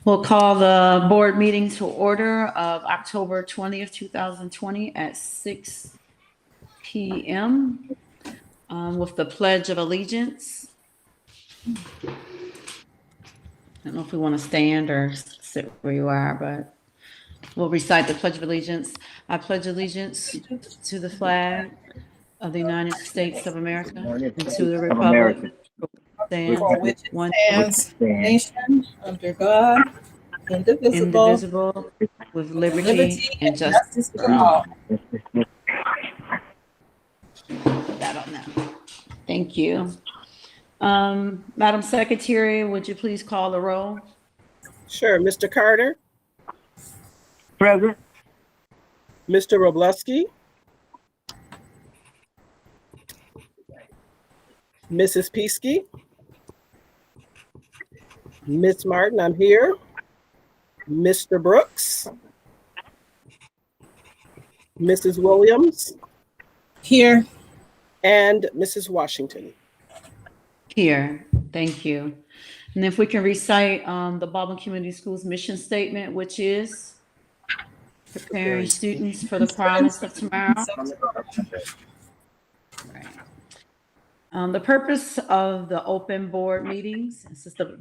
We'll call the board meeting to order of October 20th, 2020 at 6 p.m. With the Pledge of Allegiance. I don't know if we want to stand or sit where you are, but we'll recite the Pledge of Allegiance. I pledge allegiance to the flag of the United States of America and to the republic For which it one stands, nation under God, indivisible, indivisible, with liberty and justice for all. Put that on that. Thank you. Madam Secretary, would you please call the roll? Sure. Mr. Carter, Present. Mr. Robleski, Mrs. Peasky, Miss Martin, I'm here, Mr. Brooks, Mrs. Williams, Here. and Mrs. Washington. Here, thank you. And if we can recite the Baldwin Community Schools mission statement, which is preparing students for the promise of tomorrow. Right. The purpose of the open board meetings,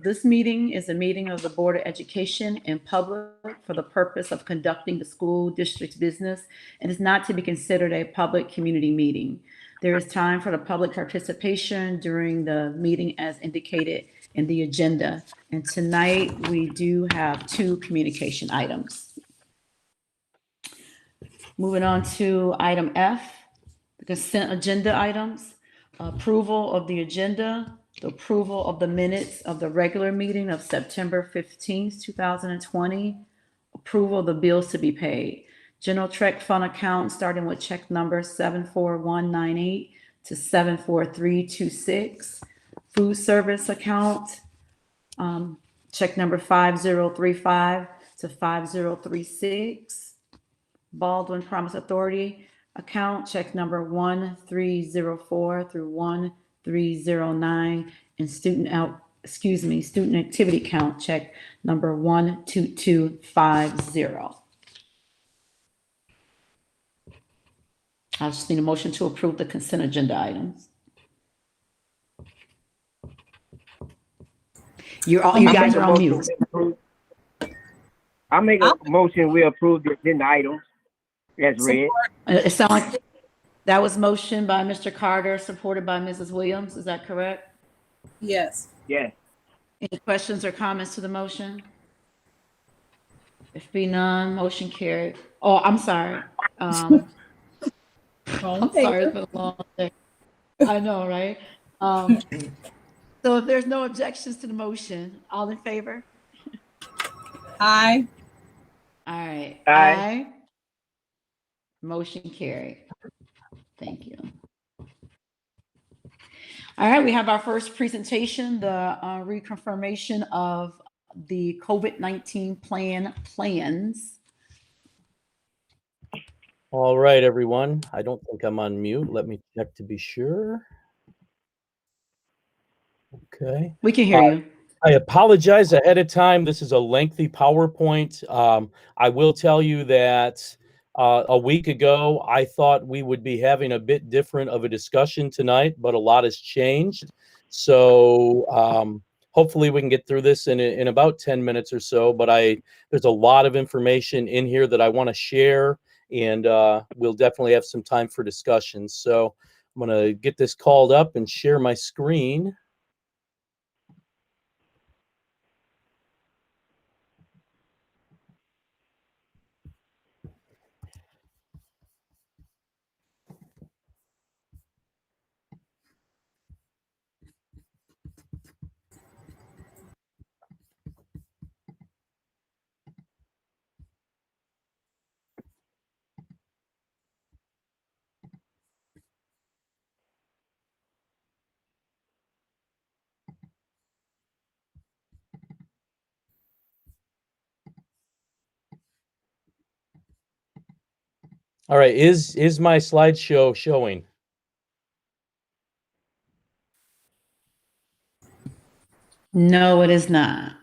this meeting is a meeting of the Board of Education in public for the purpose of conducting the school district's business and is not to be considered a public community meeting. There is time for the public participation during the meeting as indicated in the agenda. And tonight we do have 2 communication items. Moving on to item F, the consent agenda items. Approval of the agenda, the approval of the minutes of the regular meeting of September 15th, 2020, approval of the bills to be paid. General check fund account starting with check number 74198 to 74326. Food service account, check number 5035 to 5036. Baldwin Promise Authority account, check number 1304 through 1309, and student activity account, check number 12250. I just need a motion to approve the consent agenda items. You guys are on mute. I make a motion we approve the agenda items as read. It sounds like that was motion by Mr. Carter, supported by Mrs. Williams. Is that correct? Yes. Yes. Any questions or comments to the motion? If be none, motion carried. Oh, I'm sorry. I'm sorry, it's been a long day. I know, right? So if there's no objections to the motion, all in favor? Aye. All right. Aye. Motion carried. Thank you. All right, we have our first presentation, the reconfirmation of the COVID-19 plans. All right, everyone. I don't think I'm on mute. Let me check to be sure. Okay. We can hear you. I apologize ahead of time. This is a lengthy PowerPoint. I will tell you that a week ago, I thought we would be having a bit different of a discussion tonight, but a lot has changed. So hopefully we can get through this in about 10 minutes or so. But there's a lot of information in here that I want to share, and we'll definitely have some time for discussion. So I'm going to get this called up and share my screen. All right, is my slideshow showing? No, it is not.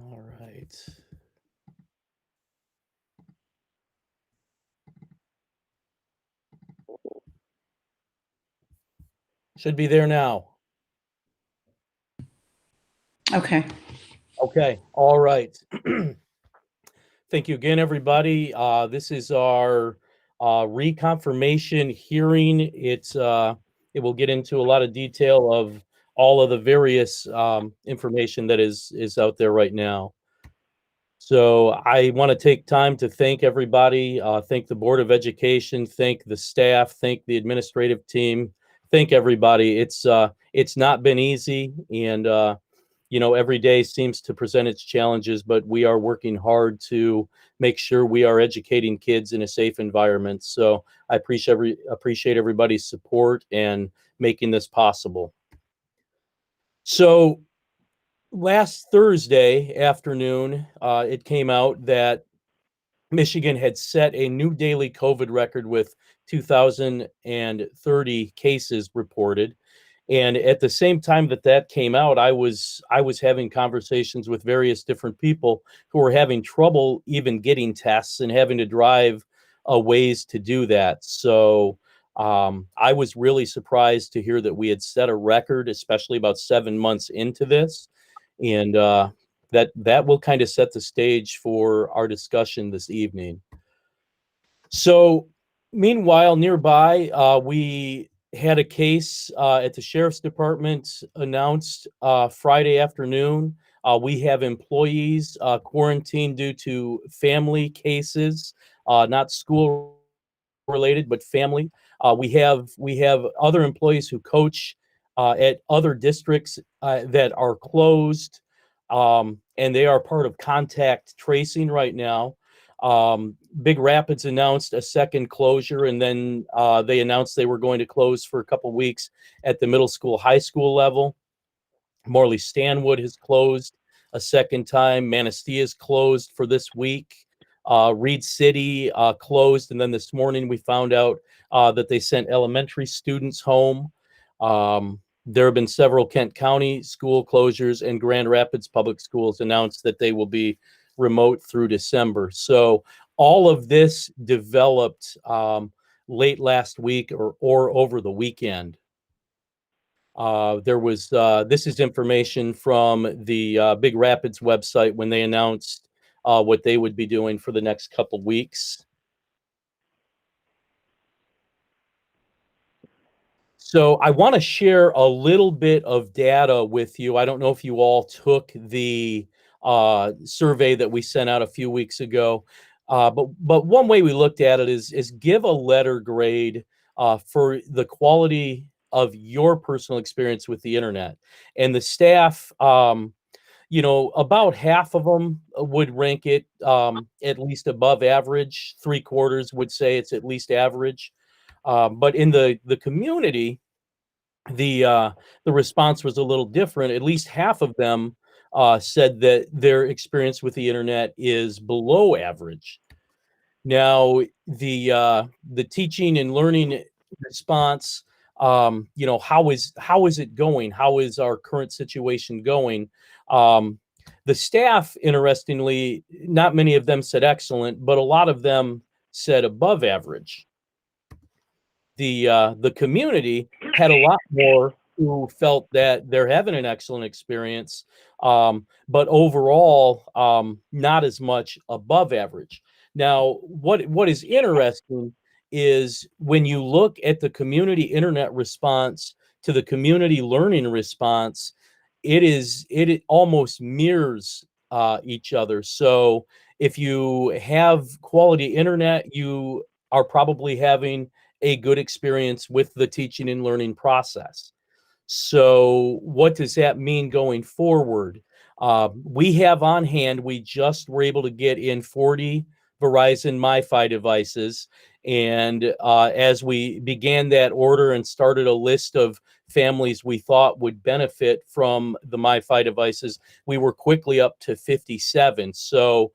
All right. Should be there now. Okay. Okay. All right. Thank you again, everybody. This is our reconfirmation hearing. It will get into a lot of detail of all of the various information that is out there right now. So I want to take time to thank everybody, thank the Board of Education, thank the staff, thank the administrative team, thank everybody. It's not been easy, and every day seems to present its challenges, but we are working hard to make sure we are educating kids in a safe environment. So I appreciate everybody's support and making this possible. So last Thursday afternoon, it came out that Michigan had set a new daily COVID record with 2,030 cases reported. And at the same time that came out, I was having conversations with various different people who were having trouble even getting tests and having to drive ways to do that. So I was really surprised to hear that we had set a record, especially about 7 months into this. And that will kind of set the stage for our discussion this evening. So meanwhile, nearby, we had a case at the Sheriff's Department announced Friday afternoon. We have employees quarantined due to family cases, not school related, but family. We have other employees who coach at other districts that are closed, and they are part of contact tracing right now. Big Rapids announced a second closure, and then they announced they were going to close for a couple weeks at the middle school, high school level. Morley Stanwood has closed a second time. Manistee is closed for this week. Reed City closed, and then this morning we found out that they sent elementary students home. There have been several Kent County school closures, and Grand Rapids Public Schools announced that they will be remote through December. So all of this developed late last week or over the weekend. This is information from the Big Rapids website when they announced what they would be doing for the next couple weeks. So I want to share a little bit of data with you. I don't know if you all took the survey that we sent out a few weeks ago, but one way we looked at it is give a letter grade for the quality of your personal experience with the internet. And the staff, about half of them would rank it at least above average. 3/4 would say it's at least average. But in the community, the response was a little different. At least half of them said that their experience with the internet is below average. Now, the teaching and learning response, how is it going? How is our current situation going? The staff, interestingly, not many of them said excellent, but a lot of them said above average. The community had a lot more who felt that they're having an excellent experience, but overall, not as much above average. Now, what is interesting is when you look at the community internet response to the community learning response, it almost mirrors each other. So if you have quality internet, you are probably having a good experience with the teaching and learning process. So what does that mean going forward? We have on hand, we just were able to get in 40 Verizon MiFi devices. And as we began that order and started a list of families we thought would benefit from the MiFi devices, we were quickly up to 57. So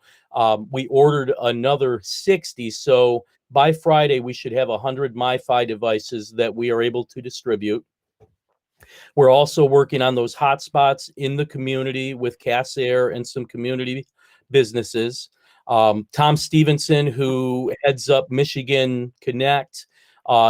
we ordered another 60. So by Friday, we should have 100 MiFi devices that we are able to distribute. We're also working on those hotspots in the community with Casair and some community businesses. Tom Stevenson, who heads up Michigan Connect,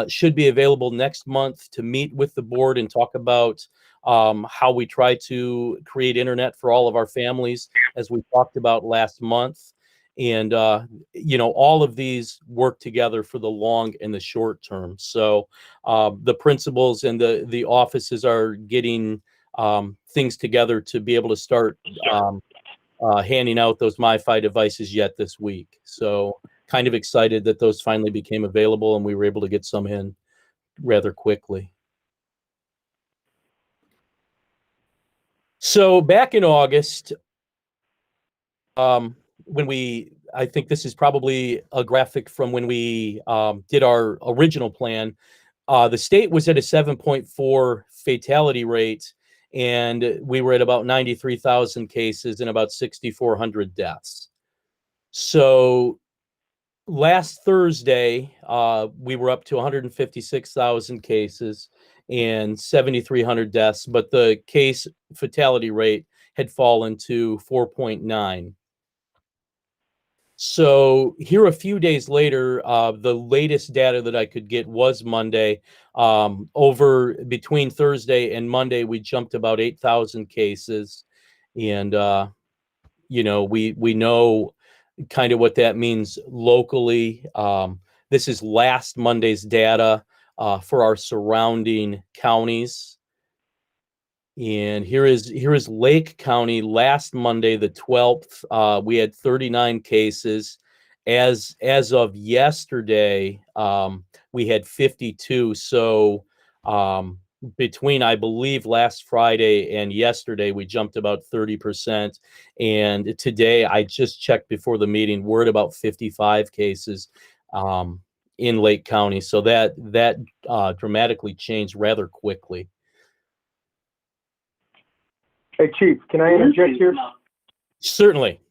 should be available next month to meet with the board and talk about how we try to create internet for all of our families, as we talked about last month. And, all of these work together for the long and the short term. So the principals and the offices are getting things together to be able to start handing out those MiFi devices yet this week. So kind of excited that those finally became available and we were able to get some in rather quickly. So back in August, I think this is probably a graphic from when we did our original plan. The state was at a 7.4 fatality rate, and we were at about 93,000 cases and about 6,400 deaths. So last Thursday, we were up to 156,000 cases and 7,300 deaths, but the case fatality rate had fallen to 4.9. So here a few days later, the latest data that I could get was Monday. Over between Thursday and Monday, we jumped about 8,000 cases. And, we know kind of what that means locally. This is last Monday's data for our surrounding counties. And here is Lake County last Monday, the 12th. We had 39 cases. As of yesterday, we had 52. So between, I believe, last Friday and yesterday, we jumped about 30%. And today, I just checked before the meeting, we're at about 55 cases in Lake County. So that dramatically changed rather quickly. Hey, Chief, can I interject here? Certainly.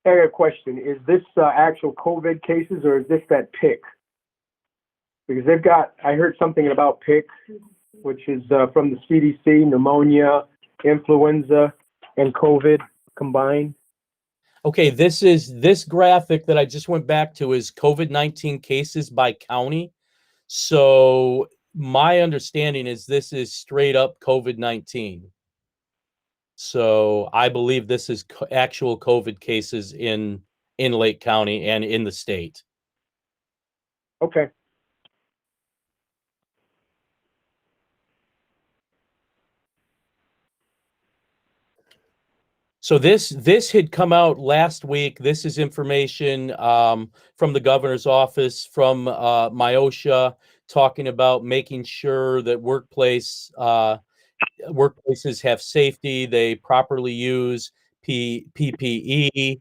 I got a question. Is this actual COVID cases or is this that PIC? Because I heard something about PIC, which is from the CDC, pneumonia, influenza, and COVID combined. Okay, this graphic that I just went back to is COVID-19 cases by county. So my understanding is this is straight up COVID-19. So I believe this is actual COVID cases in Lake County and in the state. Okay. So this had come out last week. This is information from the governor's office, from MIOSHA, talking about making sure that workplaces have safety, they properly use PPE,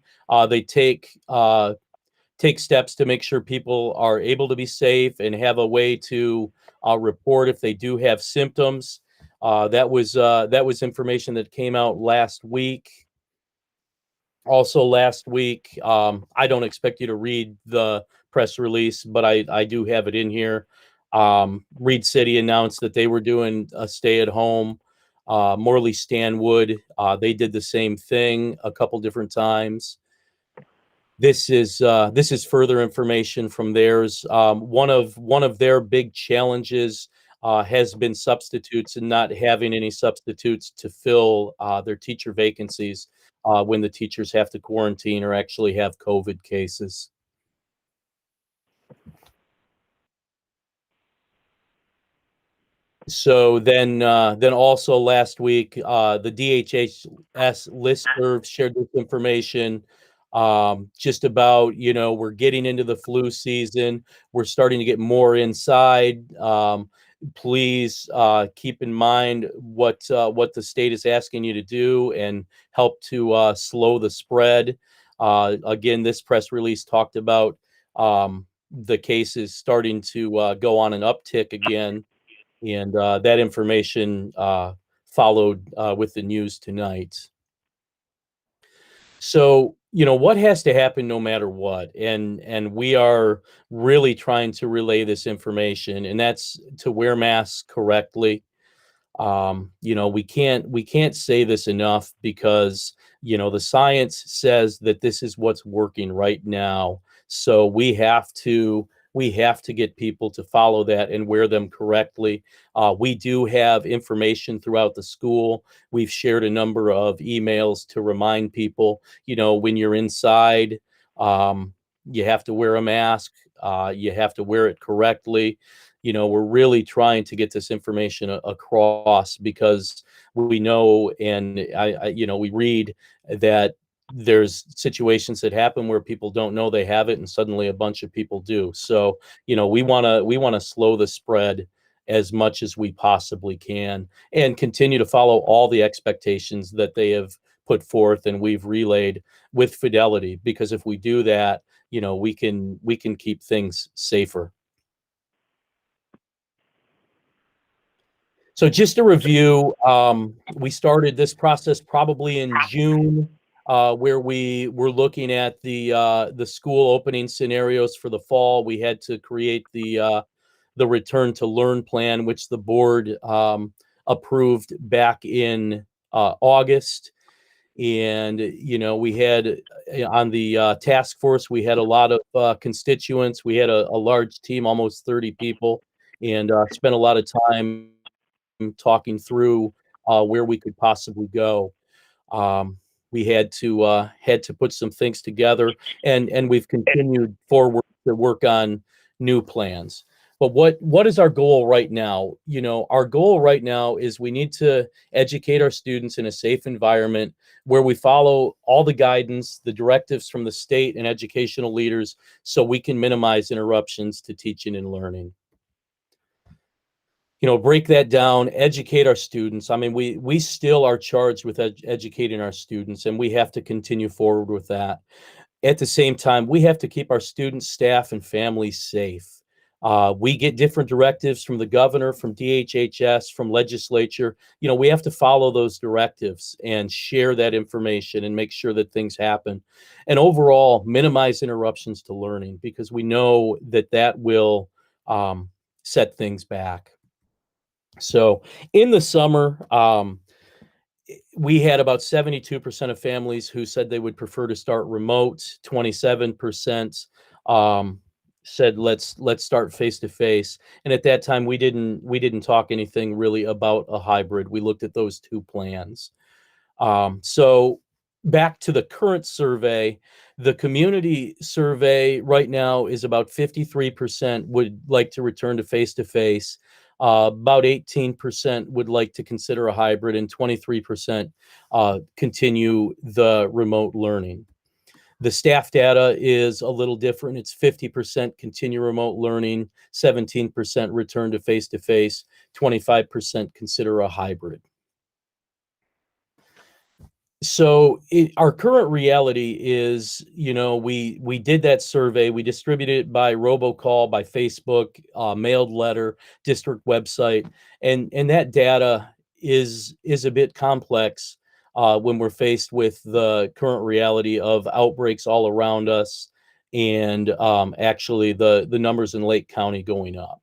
they take steps to make sure people are able to be safe and have a way to report if they do have symptoms. That was information that came out last week. Also last week, I don't expect you to read the press release, but I do have it in here. Reed City announced that they were doing a stay at home. Morley Stanwood, they did the same thing a couple different times. This is further information from theirs. One of their big challenges has been substitutes and not having any substitutes to fill their teacher vacancies when the teachers have to quarantine or actually have COVID cases. So then also last week, the DHS listserv shared this information just about, we're getting into the flu season. We're starting to get more inside. please keep in mind what the state is asking you to do and help to slow the spread. Again, this press release talked about the cases starting to go on an uptick again, and that information followed with the news tonight. So, what has to happen no matter what, and we are really trying to relay this information, and that's to wear masks correctly. We can't say this enough because, the science says that this is what's working right now. So we have to get people to follow that and wear them correctly. We do have information throughout the school. We've shared a number of emails to remind people, when you're inside, you have to wear a mask. You have to wear it correctly. We're really trying to get this information across because we know, and we read that there's situations that happen where people don't know they have it, and suddenly a bunch of people do. So, we want to slow the spread as much as we possibly can, and continue to follow all the expectations that they have put forth and we've relayed with fidelity. Because if we do that, we can keep things safer. So just to review, we started this process probably in June, where we were looking at the school opening scenarios for the fall. We had to create the return to learn plan, which the board approved back in August. And we had on the task force, we had a lot of constituents. We had a large team, almost 30 people, and spent a lot of time talking through where we could possibly go. We had to put some things together, and we've continued forward to work on new plans. But what is our goal right now? Our goal right now is we need to educate our students in a safe environment where we follow all the guidance, the directives from the state and educational leaders, so we can minimize interruptions to teaching and learning. Break that down, educate our students. I mean, we still are charged with educating our students, and we have to continue forward with that. At the same time, we have to keep our students, staff, and families safe. We get different directives from the governor, from DHHS, from legislature. We have to follow those directives and share that information and make sure that things happen. And overall, minimize interruptions to learning, because we know that will set things back. So in the summer, we had about 72% of families who said they would prefer to start remote. 27% said let's start face to face. And at that time, we didn't talk anything really about a hybrid. We looked at those two plans. So back to the current survey, the community survey right now is about 53% would like to return to face to face. About 18% would like to consider a hybrid, and 23% continue the remote learning. The staff data is a little different. It's 50% continue remote learning, 17% return to face-to-face, 25% consider a hybrid. So our current reality is, we did that survey. We distributed it by robocall, by Facebook, mailed letter, district website, and that data is a bit complex when we're faced with the current reality of outbreaks all around us, and actually the numbers in Lake County going up.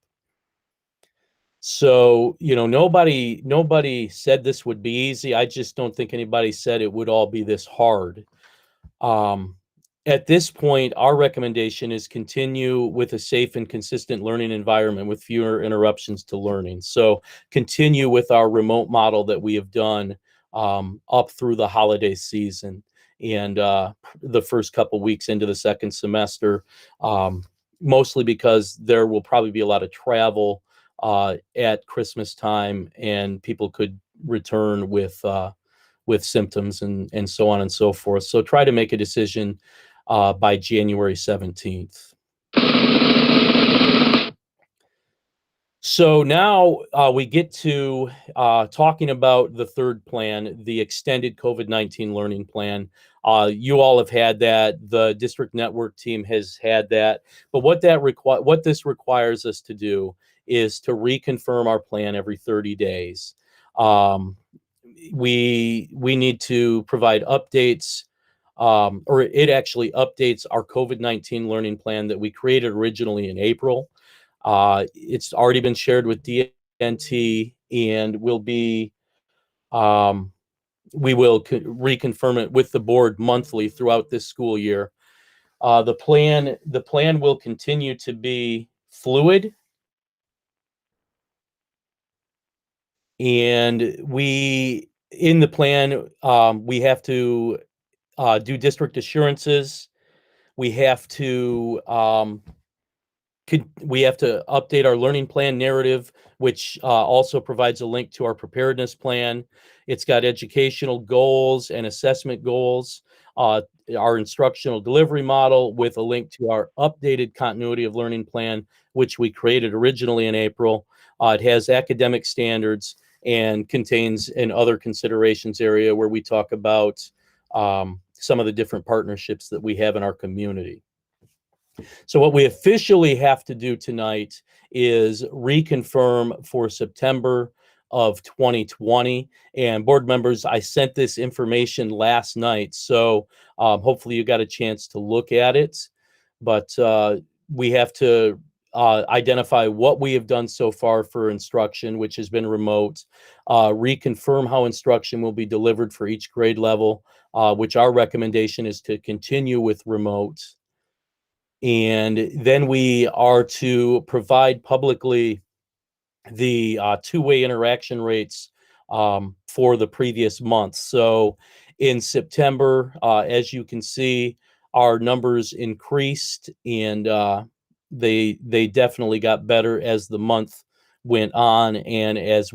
So, nobody said this would be easy. I just don't think anybody said it would all be this hard. At this point, our recommendation is continue with a safe and consistent learning environment with fewer interruptions to learning. So continue with our remote model that we have done up through the holiday season and the first couple weeks into the second semester, mostly because there will probably be a lot of travel at Christmas time, and people could return with symptoms and so on and so forth. So try to make a decision by January 17th. So now we get to talking about the third plan, the extended COVID-19 learning plan. You all have had that. The district network team has had that. But what this requires us to do is to reconfirm our plan every 30 days. We need to provide updates, or it actually updates our COVID-19 learning plan that we created originally in April. It's already been shared with DNT and will be, we will reconfirm it with the board monthly throughout this school year. The plan will continue to be fluid, and in the plan, we have to do district assurances. We have to update our learning plan narrative, which also provides a link to our preparedness plan. It's got educational goals and assessment goals, our instructional delivery model with a link to our updated continuity of learning plan, which we created originally in April. It has academic standards and contains an other considerations area where we talk about some of the different partnerships that we have in our community. So what we officially have to do tonight is reconfirm for September of 2020. And board members, I sent this information last night, so hopefully you got a chance to look at it. But we have to identify what we have done so far for instruction, which has been remote, reconfirm how instruction will be delivered for each grade level, which our recommendation is to continue with remote. And then we are to provide publicly the two-way interaction rates for the previous months. So in September, as you can see, our numbers increased, and they definitely got better as the month went on, and as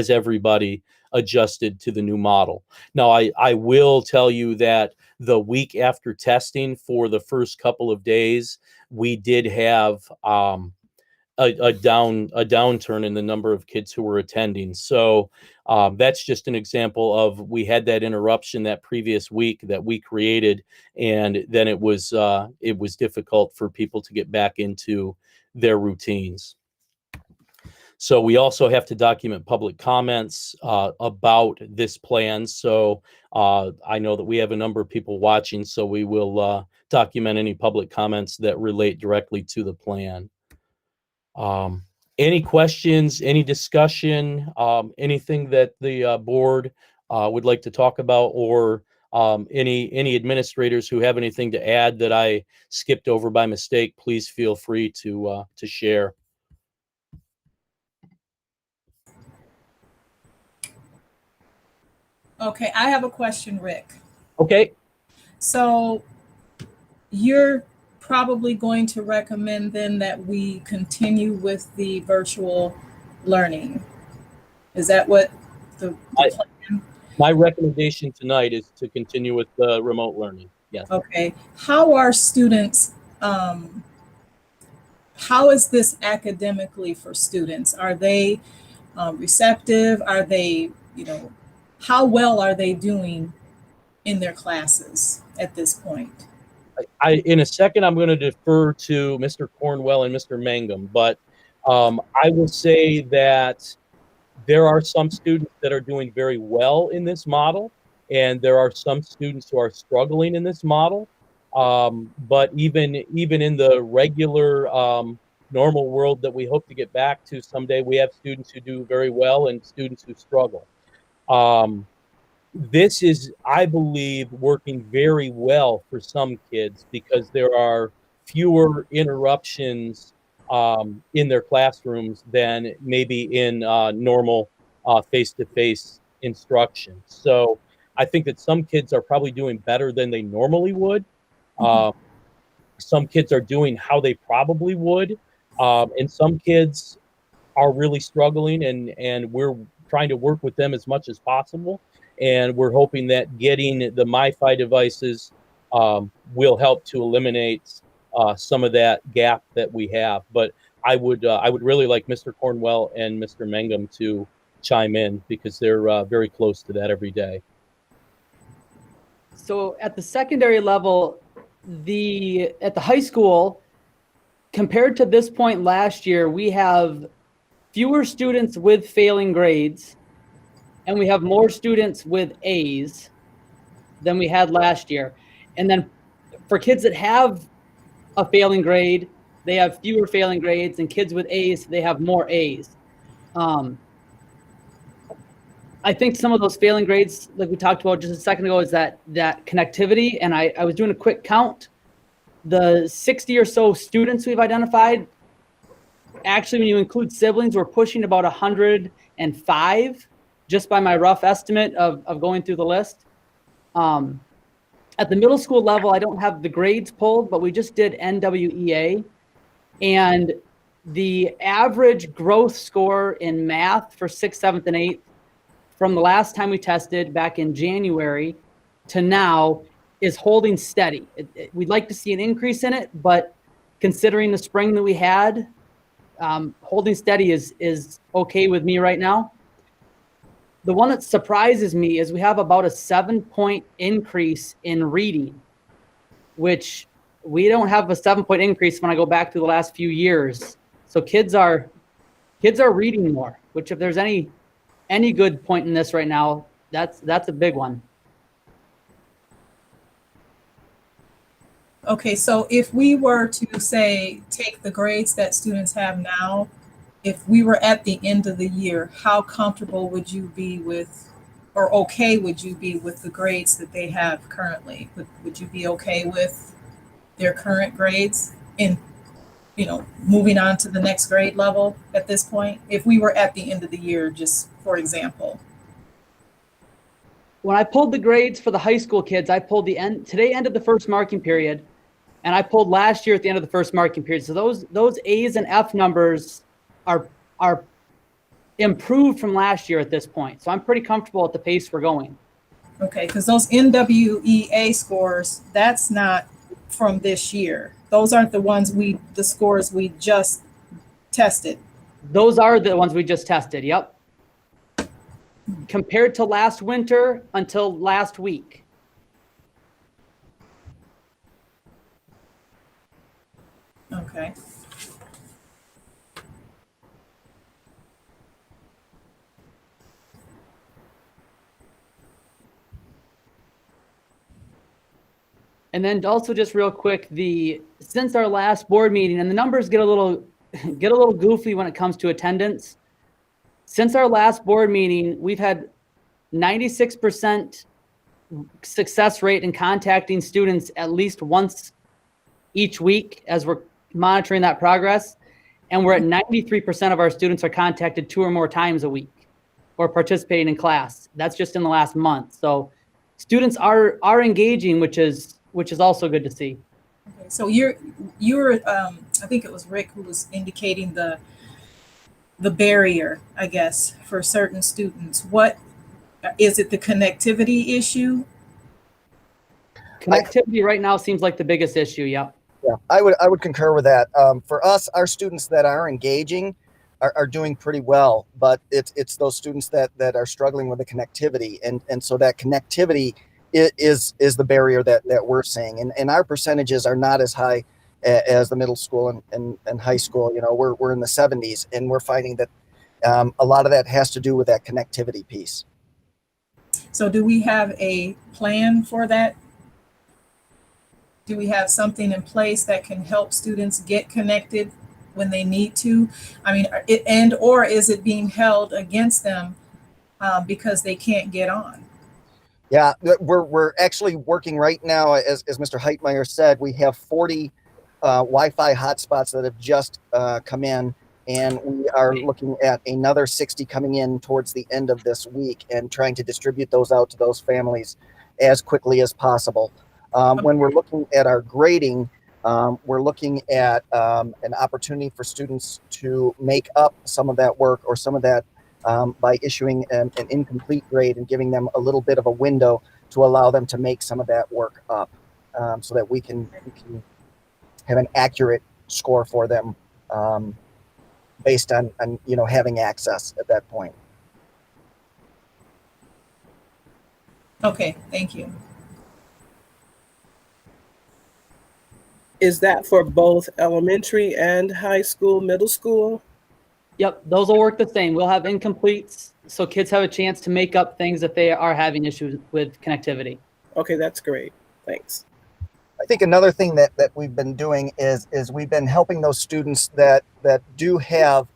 everybody adjusted to the new model. Now, I will tell you that the week after testing, for the first couple of days, we did have a downturn in the number of kids who were attending. So that's just an example of, we had that interruption that previous week that we created, and then it was difficult for people to get back into their routines. So we also have to document public comments about this plan. So I know that we have a number of people watching, so we will document any public comments that relate directly to the plan. Any questions, any discussion, anything that the board would like to talk about, or any administrators who have anything to add that I skipped over by mistake, please feel free to share. Okay, I have a question, Rick. Okay. So you're probably going to recommend then that we continue with the virtual learning. Is that what the plan? My recommendation tonight is to continue with the remote learning. Yes. Okay. How are students, how is this academically for students? Are they receptive? Are they, how well are they doing in their classes at this point? In a second, I'm going to defer to Mr. Cornwell and Mr. Mangum, but I will say that there are some students that are doing very well in this model, and there are some students who are struggling in this model. But even in the regular normal world that we hope to get back to someday, we have students who do very well and students who struggle. This is, I believe, working very well for some kids because there are fewer interruptions in their classrooms than maybe in normal face-to-face instruction. So I think that some kids are probably doing better than they normally would. Some kids are doing how they probably would. And some kids are really struggling, and we're trying to work with them as much as possible. And we're hoping that getting the MiFi devices will help to eliminate some of that gap that we have. But I would really like Mr. Cornwell and Mr. Mangum to chime in because they're very close to that every day. So at the secondary level, at the high school, compared to this point last year, we have fewer students with failing grades, and we have more students with A's than we had last year. And then for kids that have a failing grade, they have fewer failing grades, and kids with A's, they have more A's. I think some of those failing grades, like we talked about just a second ago, is that connectivity. And I was doing a quick count. The 60 or so students we've identified, actually, when you include siblings, we're pushing about 105, just by my rough estimate of going through the list. At the middle school level, I don't have the grades pulled, but we just did NWEA. And the average growth score in math for 6th, 7th, and 8th from the last time we tested back in January to now is holding steady. We'd like to see an increase in it, but considering the spring that we had, holding steady is okay with me right now. The one that surprises me is we have about a 7-point increase in reading, which we don't have a 7-point increase when I go back to the last few years. So kids are reading more, which if there's any good point in this right now, that's a big one. Okay, so if we were to say, take the grades that students have now, if we were at the end of the year, how comfortable would you be with, or okay would you be with the grades that they have currently? Would you be okay with their current grades in, moving on to the next grade level at this point? If we were at the end of the year, just for example. When I pulled the grades for the high school kids, I pulled today ended the first marking period, and I pulled last year at the end of the first marking period. So those A's and F numbers are improved from last year at this point. So I'm pretty comfortable at the pace we're going. Okay, because those NWEA scores, that's not from this year. Those aren't the scores we just tested. Those are the ones we just tested, yep. Compared to last winter until last week. Okay. And then also just real quick, since our last board meeting, and the numbers get a little goofy when it comes to attendance. Since our last board meeting, we've had 96% success rate in contacting students at least once each week as we're monitoring that progress. And we're at 93% of our students are contacted 2 or more times a week or participating in class. That's just in the last month. So students are engaging, which is also good to see. Okay, so you're I think it was Rick who was indicating the barrier, I guess, for certain students. What is it? The connectivity issue? Connectivity right now seems like the biggest issue. Yep. Yeah, I would concur with that. For us, our students that are engaging are doing pretty well, but it's those students that are struggling with the connectivity, and so that connectivity is the barrier that we're seeing, and our percentages are not as high as the middle school and high school. We're in the 70s, and we're finding that a lot of that has to do with that connectivity piece. So do we have a plan for that? Do we have something in place that can help students get connected when they need to? I mean, or is it being held against them because they can't get on? Yeah, we're actually working right now, as Mr. Heitmeyer said, we have 40 Wi-Fi hotspots that have just come in, and we are looking at another 60 coming in towards the end of this week and trying to distribute those out to those families as quickly as possible. When we're looking at our grading, we're looking at an opportunity for students to make up some of that work or some of that by issuing an incomplete grade and giving them a little bit of a window to allow them to make some of that work up, so that we can have an accurate score for them based on having access at that point. Okay, thank you. Is that for both elementary and high school, middle school? Yep, those will work the same. We'll have incompletes, so kids have a chance to make up things if they are having issues with connectivity. Okay, that's great. Thanks. I think another thing that we've been doing is we've been helping those students that do have,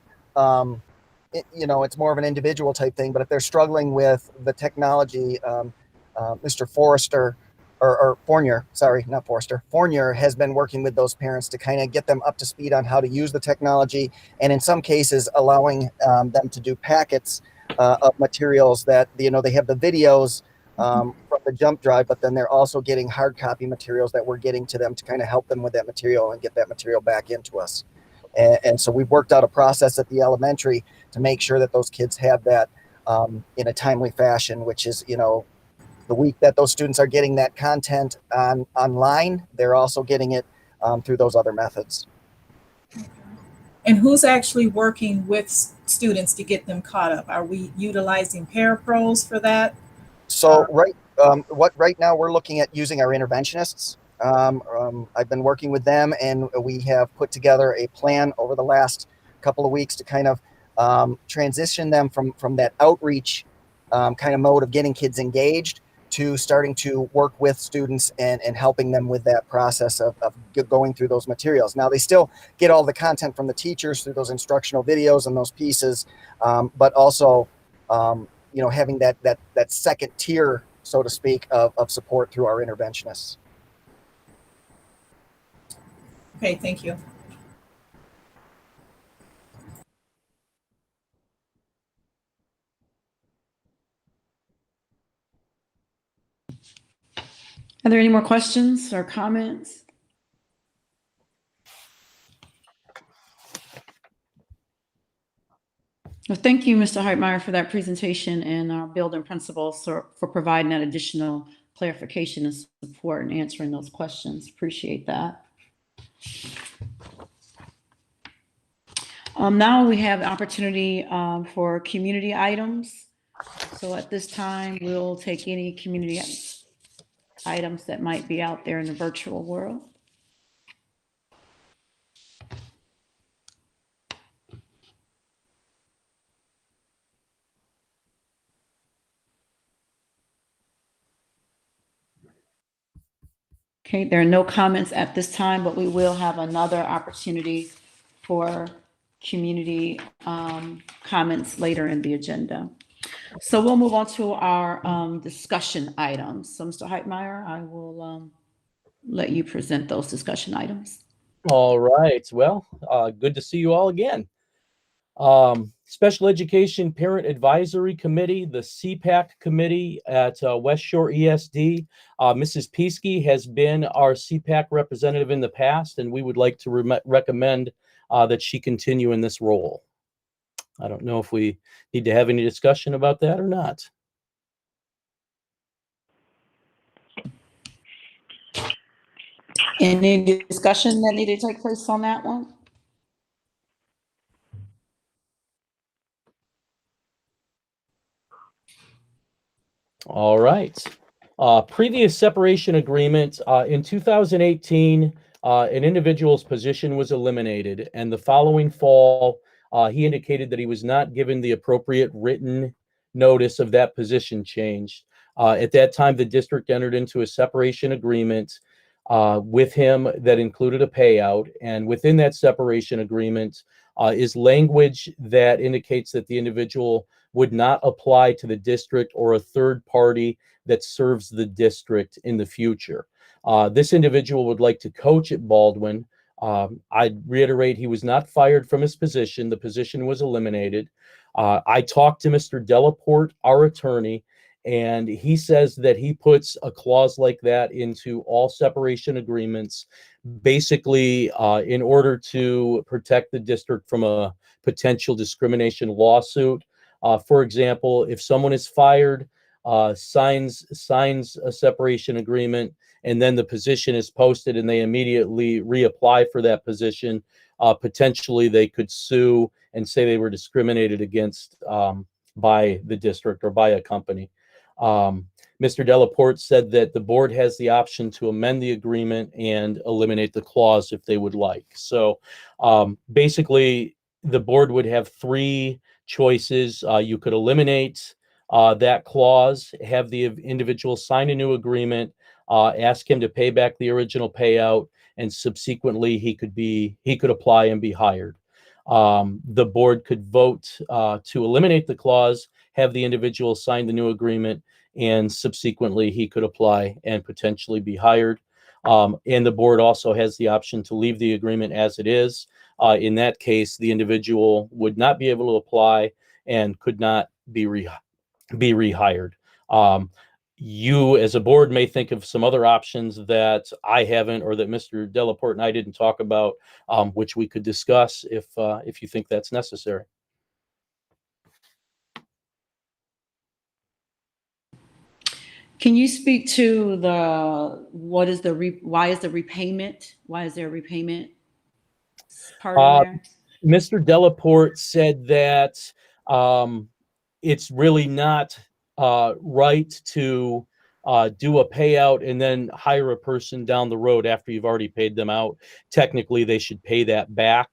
it's more of an individual type thing, but if they're struggling with the technology, Mr. Forrester, or Fournier, sorry, not Forrester, Fournier has been working with those parents to kind of get them up to speed on how to use the technology, and in some cases allowing them to do packets of materials that, they have the videos from the jump drive, but then they're also getting hard copy materials that we're getting to them to kind of help them with that material and get that material back into us. And so we've worked out a process at the elementary to make sure that those kids have that in a timely fashion, which is, the week that those students are getting that content online, they're also getting it through those other methods. And who's actually working with students to get them caught up? Are we utilizing parapros for that? So right now we're looking at using our interventionists. I've been working with them, and we have put together a plan over the last couple of weeks to kind of transition them from that outreach kind of mode of getting kids engaged to starting to work with students and helping them with that process of going through those materials. Now, they still get all the content from the teachers through those instructional videos and those pieces, but also having that second tier, so to speak, of support through our interventionists. Okay, thank you. Are there any more questions or comments? Well, thank you, Mr. Heitmeyer, for that presentation, and our building principals for providing that additional clarification and support and answering those questions. Appreciate that. Now we have the opportunity for community items. So at this time, we'll take any community items that might be out there in the virtual world. Okay, there are no comments at this time, but we will have another opportunity for community comments later in the agenda. So we'll move on to our discussion items. So Mr. Heitmeyer, I will let you present those discussion items. All right. Well, good to see you all again. Special Education Parent Advisory Committee, the CPAC committee at West Shore ESD. Mrs. Peasky has been our CPAC representative in the past, and we would like to recommend that she continue in this role. I don't know if we need to have any discussion about that or not. Any discussion that needed to take place on that one? All right. Previous separation agreement in 2018, an individual's position was eliminated, and the following fall, he indicated that he was not given the appropriate written notice of that position change. At that time, the district entered into a separation agreement with him that included a payout, and within that separation agreement is language that indicates that the individual would not apply to the district or a third party that serves the district in the future. This individual would like to coach at Baldwin. I'd reiterate, he was not fired from his position. The position was eliminated. I talked to Mr. Delaporte, our attorney, and he says that he puts a clause like that into all separation agreements, basically in order to protect the district from a potential discrimination lawsuit. For example, if someone is fired, signs a separation agreement, and then the position is posted and they immediately reapply for that position, potentially they could sue and say they were discriminated against by the district or by a company. Mr. Delaporte said that the board has the option to amend the agreement and eliminate the clause if they would like. So basically, the board would have three choices. You could eliminate that clause, have the individual sign a new agreement, ask him to pay back the original payout, and subsequently he could apply and be hired. The board could vote to eliminate the clause, have the individual sign the new agreement, and subsequently he could apply and potentially be hired. And the board also has the option to leave the agreement as it is. In that case, the individual would not be able to apply and could not be rehired. You as a board may think of some other options that I haven't, or that Mr. Delaporte and I didn't talk about, which we could discuss if you think that's necessary. Can you speak to why is there repayment? Why is there a repayment part in there? Mr. Delaporte said that it's really not right to do a payout and then hire a person down the road after you've already paid them out. Technically, they should pay that back.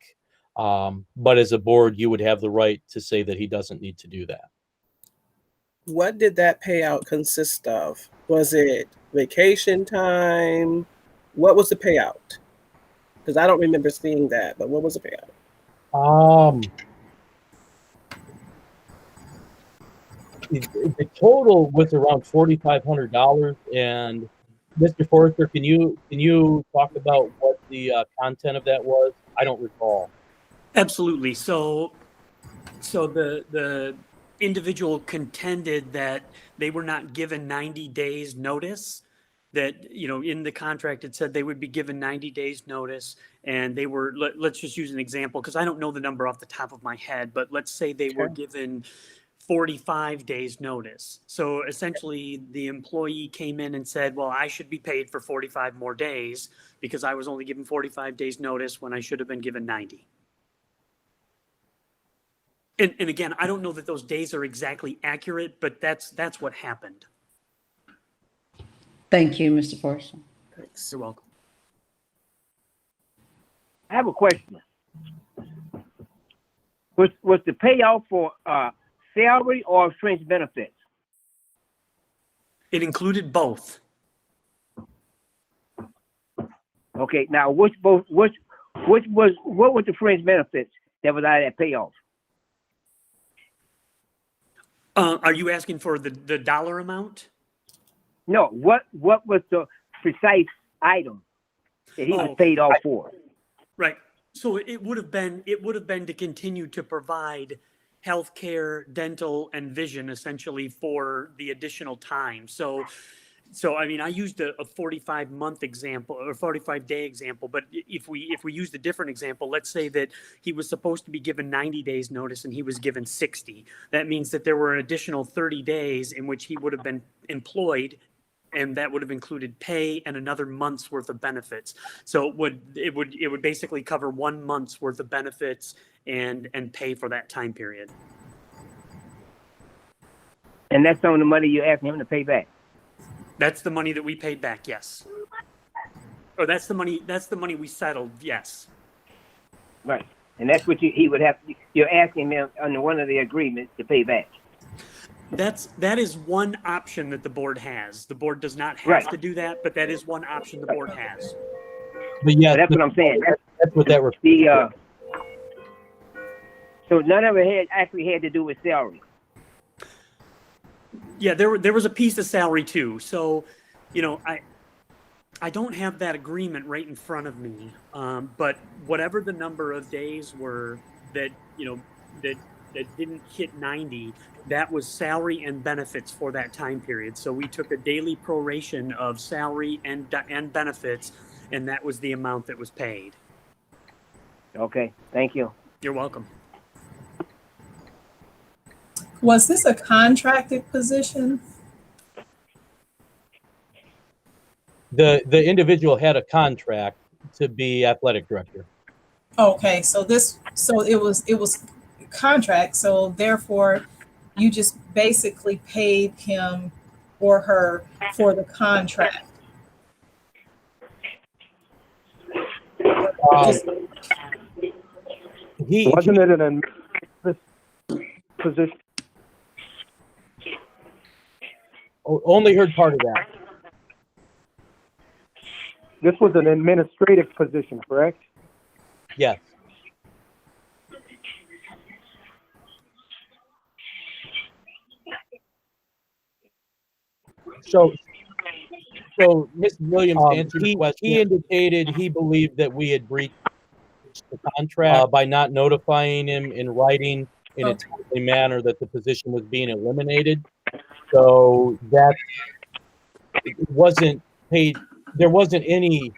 But as a board, you would have the right to say that he doesn't need to do that. What did that payout consist of? Was it vacation time? What was the payout? Because I don't remember seeing that, but what was the payout? The total was around $4,500. And Mr. Forrester, can you talk about what the content of that was? I don't recall. Absolutely. So the individual contended that they were not given 90 days notice, that, in the contract, it said they would be given 90 days notice, and they were, let's just use an example, because I don't know the number off the top of my head, but let's say they were given 45 days notice. So essentially the employee came in and said, well, I should be paid for 45 more days because I was only given 45 days notice when I should have been given 90. And again, I don't know that those days are exactly accurate, but that's what happened. Thank you, Mr. Forrester. You're welcome. I have a question. Was the payout for salary or fringe benefits? It included both. Okay, now what was the fringe benefits that was out of that payoff? Are you asking for the dollar amount? No, what was the precise item that he was paid off for? Right. So it would have been to continue to provide healthcare, dental, and vision essentially for the additional time. So I mean, I used a 45-month example or 45-day example, but if we used a different example, let's say that he was supposed to be given 90 days notice and he was given 60. That means that there were an additional 30 days in which he would have been employed, and that would have included pay and another month's worth of benefits. So it would basically cover 1 month's worth of benefits and pay for that time period. And that's some of the money you're asking him to pay back. That's the money that we paid back, yes. Or that's the money we settled, yes. Right. And that's what he would have, you're asking him under one of the agreements to pay back. That is one option that the board has. The board does not have to do that, but that is one option the board has. But yeah, so that's what I'm saying. That's what that was. So none of it actually had to do with salary. Yeah, there was a piece of salary too. So, I don't have that agreement right in front of me. But whatever the number of days were that didn't hit 90, that was salary and benefits for that time period. So we took a daily proration of salary and benefits, and that was the amount that was paid. Okay, thank you. You're welcome. Was this a contracted position? The individual had a contract to be athletic director. Okay, so it was contract, so therefore you just basically paid him or her for the contract. Just- Wasn't it an administrative position? Only heard part of that. This was an administrative position, correct? Yes. So Mrs. Williams, to answer your question, he indicated he believed that we had breached the contract by not notifying him in writing in a timely manner that the position was being eliminated. So that it wasn't paid. There wasn't any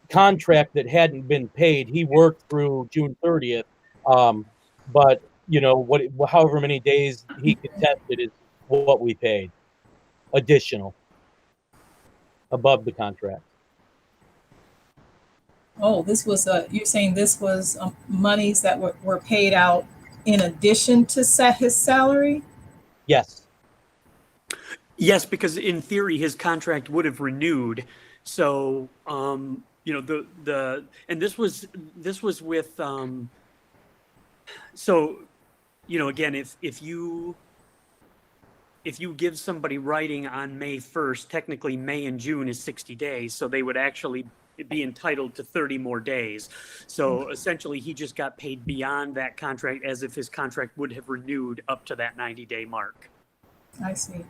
contract that hadn't been paid. He worked through June 30th. But you know however many days he contested is what we paid additional above the contract. Oh, you're saying this was monies that were paid out in addition to set his salary? Yes. Yes, because in theory, his contract would have renewed. So, you know, and this was with, so, you know, again, if you give somebody writing on May 1st, technically May and June is 60 days. So they would actually be entitled to 30 more days. So essentially he just got paid beyond that contract as if his contract would have renewed up to that 90-day mark. I see.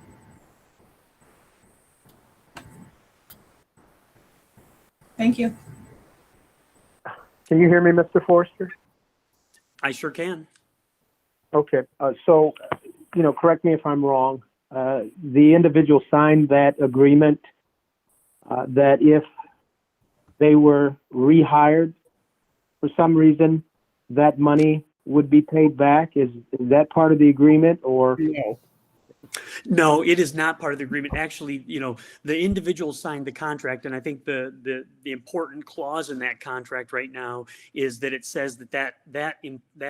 Thank you. Can you hear me, Mr. Forster? I sure can. Okay, so, you know, correct me if I'm wrong. The individual signed that agreement that if they were rehired for some reason, that money would be paid back. Is that part of the agreement, or? No, it is not part of the agreement. Actually, you know, the individual signed the contract, and I think the important clause in that contract right now is that it says that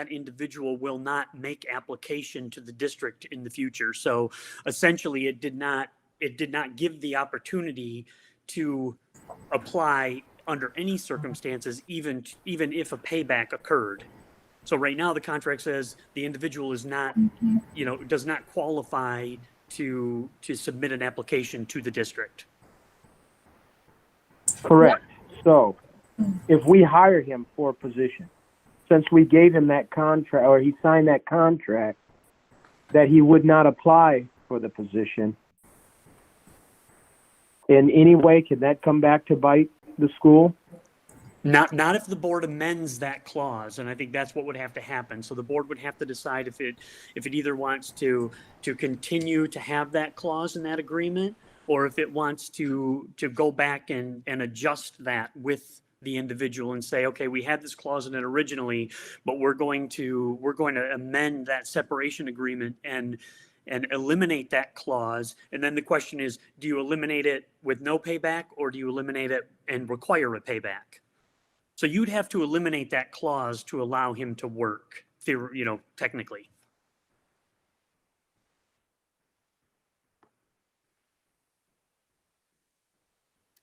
individual will not make application to the district in the future. So essentially, it did not give the opportunity to apply under any circumstances, even if a payback occurred. So right now, the contract says the individual is not, you know, does not qualify to submit an application to the district. Correct. So if we hire him for a position, since we gave him that contract, or he signed that contract, that he would not apply for the position, in any way, can that come back to bite the school? Not if the board amends that clause, and I think that's what would have to happen. So the board would have to decide if it either wants to continue to have that clause in that agreement, or if it wants to go back and adjust that with the individual and say, okay, we had this clause in it originally, but we're going to amend that separation agreement and eliminate that clause. And then the question is, do you eliminate it with no payback, or do you eliminate it and require a payback? So you'd have to eliminate that clause to allow him to work, you know, technically.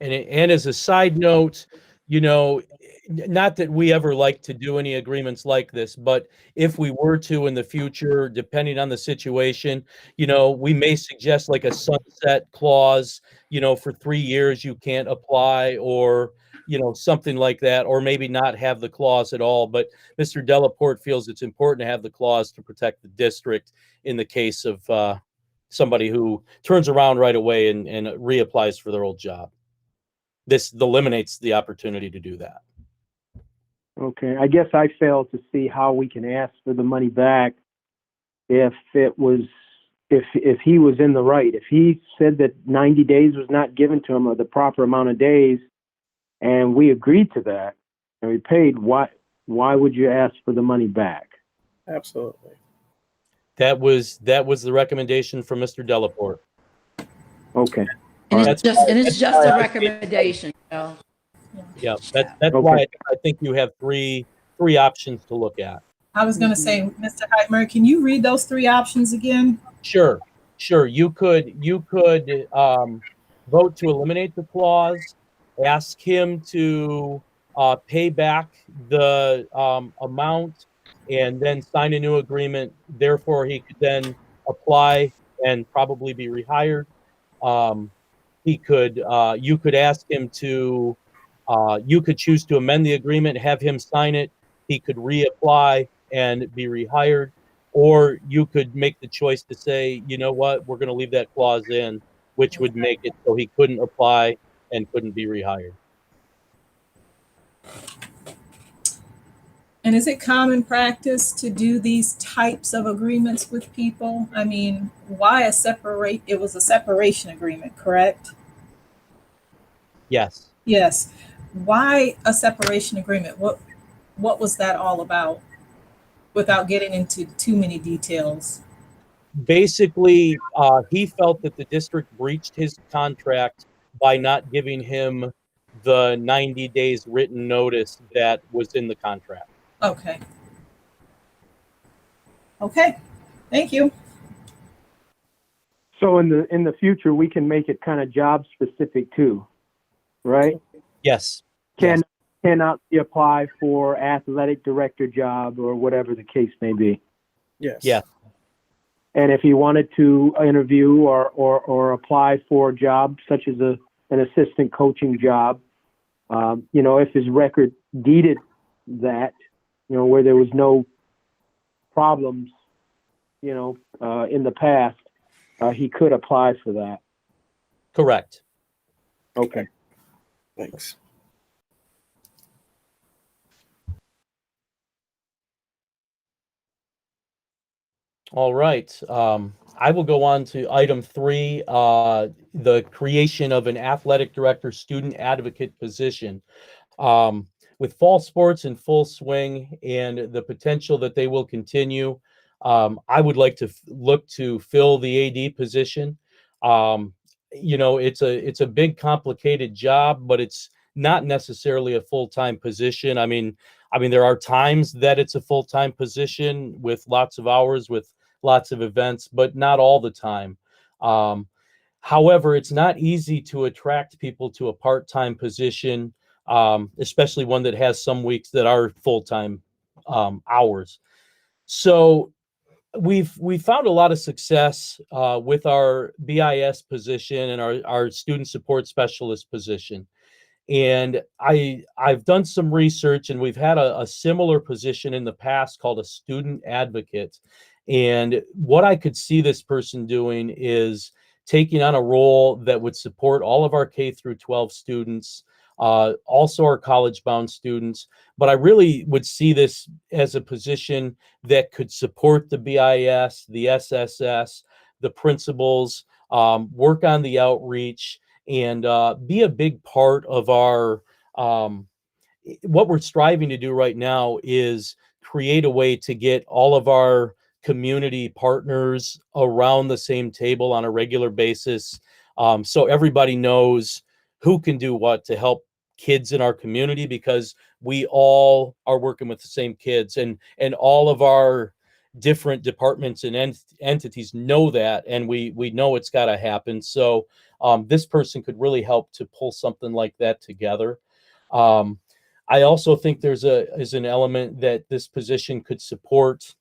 And as a side note, you know, not that we ever like to do any agreements like this, but if we were to in the future, depending on the situation, you know, we may suggest like a sunset clause, you know, for 3 years you can't apply, or, you know, something like that, or maybe not have the clause at all. But Mr. Delaporte feels it's important to have the clause to protect the district in the case of somebody who turns around right away and reapplies for their old job. This eliminates the opportunity to do that. Okay, I guess I fail to see how we can ask for the money back if he was in the right. If he said that 90 days was not given to him, or the proper amount of days, and we agreed to that and we paid, why would you ask for the money back? Absolutely. That was the recommendation from Mr. Delaporte. Okay. And That's it's just a recommendation. So. Yeah, that's why I think you have three options to look at. I was going to say, Mr. Heitmer, can you read those three options again? Sure. You could vote to eliminate the clause, ask him to pay back the amount, and then sign a new agreement. Therefore, he could then apply and probably be rehired. He could you could ask him to you could choose to amend the agreement, have him sign it. He could reapply and be rehired. Or you could make the choice to say, you know what, we're going to leave that clause in, which would make it so he couldn't apply and couldn't be rehired. And is it common practice to do these types of agreements with people? I mean, why it was a separation agreement, correct? Yes. Yes. Why a separation agreement? What was that all about? Without getting into too many details. Basically, he felt that the district breached his contract by not giving him the 90 days written notice that was in the contract. Okay. Okay. Thank you. So in the future, we can make it kind of job specific too, right? Yes. Cannot be apply for athletic director job or whatever the case may be. Yes. Yeah. And if he wanted to interview or apply for a job such as an assistant coaching job, if his record deeded that, where there was no problems, in the past, he could apply for that. Correct. Okay. Thanks. All right. I will go on to item 3, the creation of an athletic director student advocate position. With fall sports in full swing and the potential that they will continue, I would like to look to fill the AD position. It's a big, complicated job, but it's not necessarily a full-time position. I mean, there are times that it's a full-time position with lots of hours, with lots of events, but not all the time. However, it's not easy to attract people to a part-time position, especially one that has some weeks that are full-time hours. So we found a lot of success with our BIS position and our student support specialist position. And I've done some research, and we've had a similar position in the past called a student advocate. And what I could see this person doing is taking on a role that would support all of our K through 12 students, also our college-bound students. But I really would see this as a position that could support the BIS, the SSS, the principals, work on the outreach, and be a big part of our what we're striving to do right now is create a way to get all of our community partners around the same table on a regular basis, so everybody knows who can do what to help kids in our community, because we all are working with the same kids, and all of our different departments and entities know that, and we know it's got to happen. So this person could really help to pull something like that together. I also think there's an element that this position could support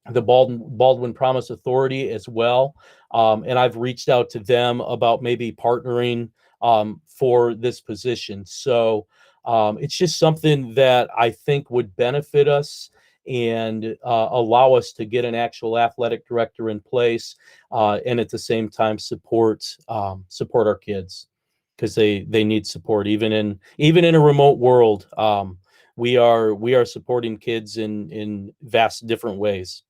the Baldwin Promise Authority as well. And I've reached out to them about maybe partnering for this position. So it's just something that I think would benefit us and allow us to get an actual athletic director in place, and at the same time support our kids, because they need support even in a remote world. We are supporting kids in vast different ways.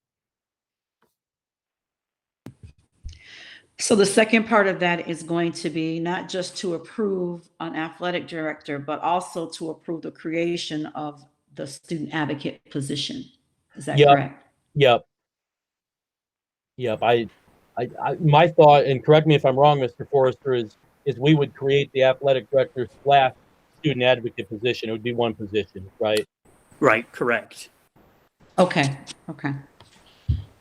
So the second part of that is going to be not just to approve an athletic director, but also to approve the creation of the student advocate position. Is that correct? Yep. I my thought, and correct me if I'm wrong, Mr. Forrester, is we would create the athletic director / student advocate position. It would be one position, right? Right, correct. Okay, okay.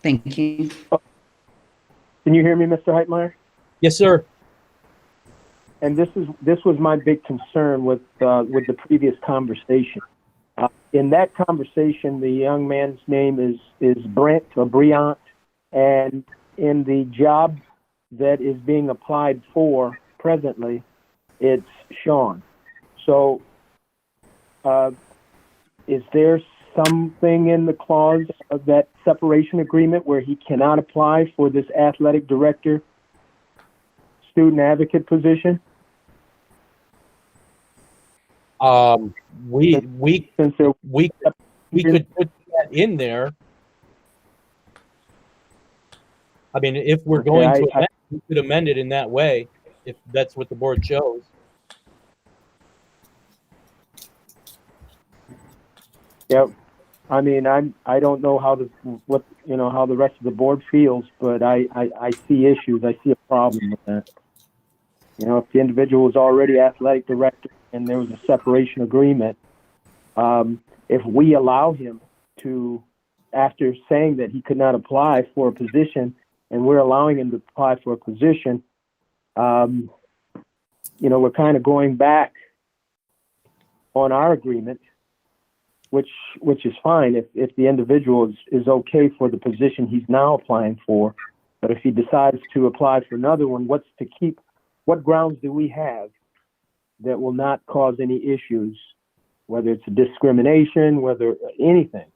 Thank you. Can you hear me, Mr. Heitmeyer? Yes, sir. And this was my big concern with the previous conversation. In that conversation, the young man's name is Brent or Briant, and in the job that is being applied for presently, it's Sean. So, is there something in the clause of that separation agreement where he cannot apply for this athletic director, student advocate position? We Since there, we could put that in there. I mean, if we're Okay, going to amend, we could amend it in that way, if that's what the board chose. yeah, I mean, I don't know how how the rest of the board feels, but I see issues. I see a problem with that. You know, if the individual is already athletic director and there was a separation agreement, if we allow him to, after saying that he could not apply for a position, and we're allowing him to apply for a position, we're kind of going back on our agreement, which is fine if the individual is okay for the position he's now applying for. But if he decides to apply for another one, what grounds do we have that will not cause any issues, whether it's a discrimination, whether anything?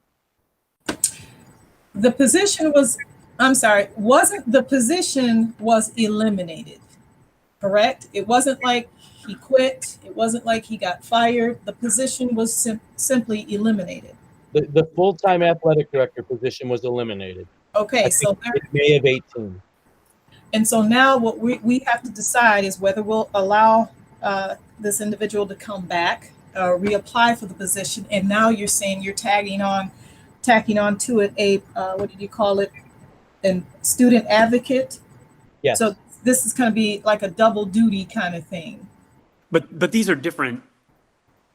The position was, wasn't the position was eliminated, correct? It wasn't like he quit. It wasn't like he got fired. The position was simply eliminated. The full-time athletic director position was eliminated. Okay, so in May of 18. and so now what we have to decide is whether we'll allow this individual to come back, reapply for the position. And now you're saying you're tacking on to it a what did you call it? A student advocate. Yes. So this is going to be like a double duty kind of thing. But these are different.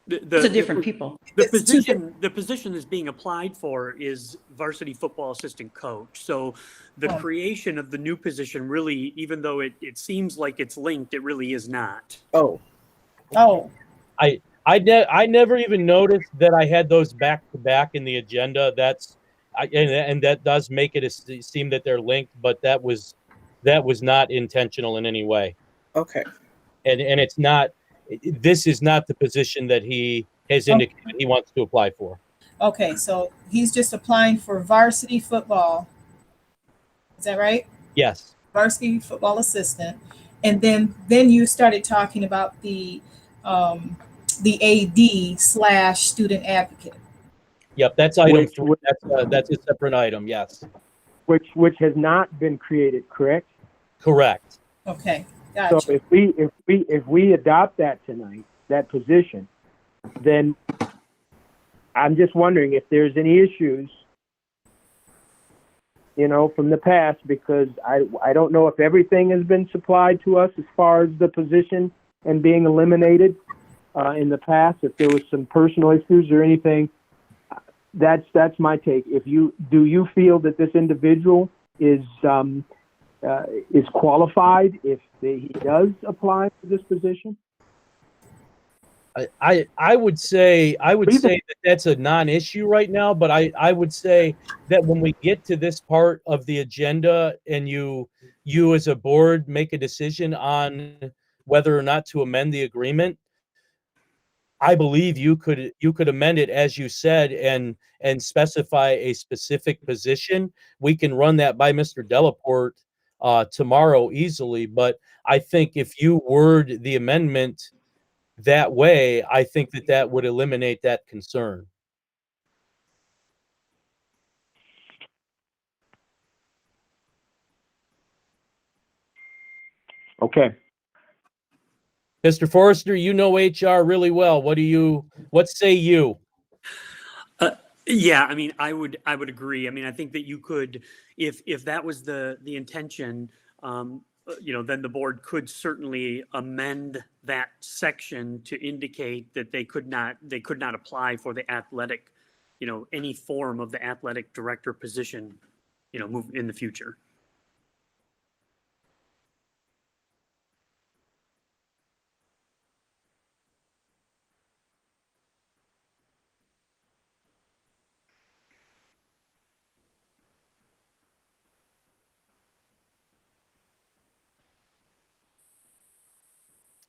It's a different people. The position that's being applied for is varsity football assistant coach. So the creation of the new position really, even though it seems like it's linked, it really is not. Oh. I never even noticed that I had those back to back in the agenda. And that does make it seem that they're linked, but that was not intentional in any way. Okay. And it's not. This is not the position that he has indicated he wants to apply for. Okay, so he's just applying for varsity football. Is that right? Yes. Varsity football assistant. And then you started talking about the AD/student advocate. Yep, that's item 3. That's a separate item. Yes. Which has not been created, correct? Correct. Okay, gotcha. So if we adopt that tonight, that position, then I'm just wondering if there's any issues, from the past, because I don't know if everything has been supplied to us as far as the position and being eliminated in the past. If there was some personal issues or anything, that's my take. Do you feel that this individual is qualified if he does apply for this position? I would say that that's a non-issue right now, but I would say that when we get to this part of the agenda and you as a board make a decision on whether or not to amend the agreement, I believe you could amend it as you said and specify a specific position. We can run that by Mr. Delaporte tomorrow easily, but I think if you word the amendment that way, I think that would eliminate that concern. Okay. Mr. Forrester, you know HR really well. What say you? Yeah, I mean, I would agree. I mean, I think that you could, if that was the intention, then the board could certainly amend that section to indicate that they could not apply for the athletic, any form of the athletic director position, move in the future.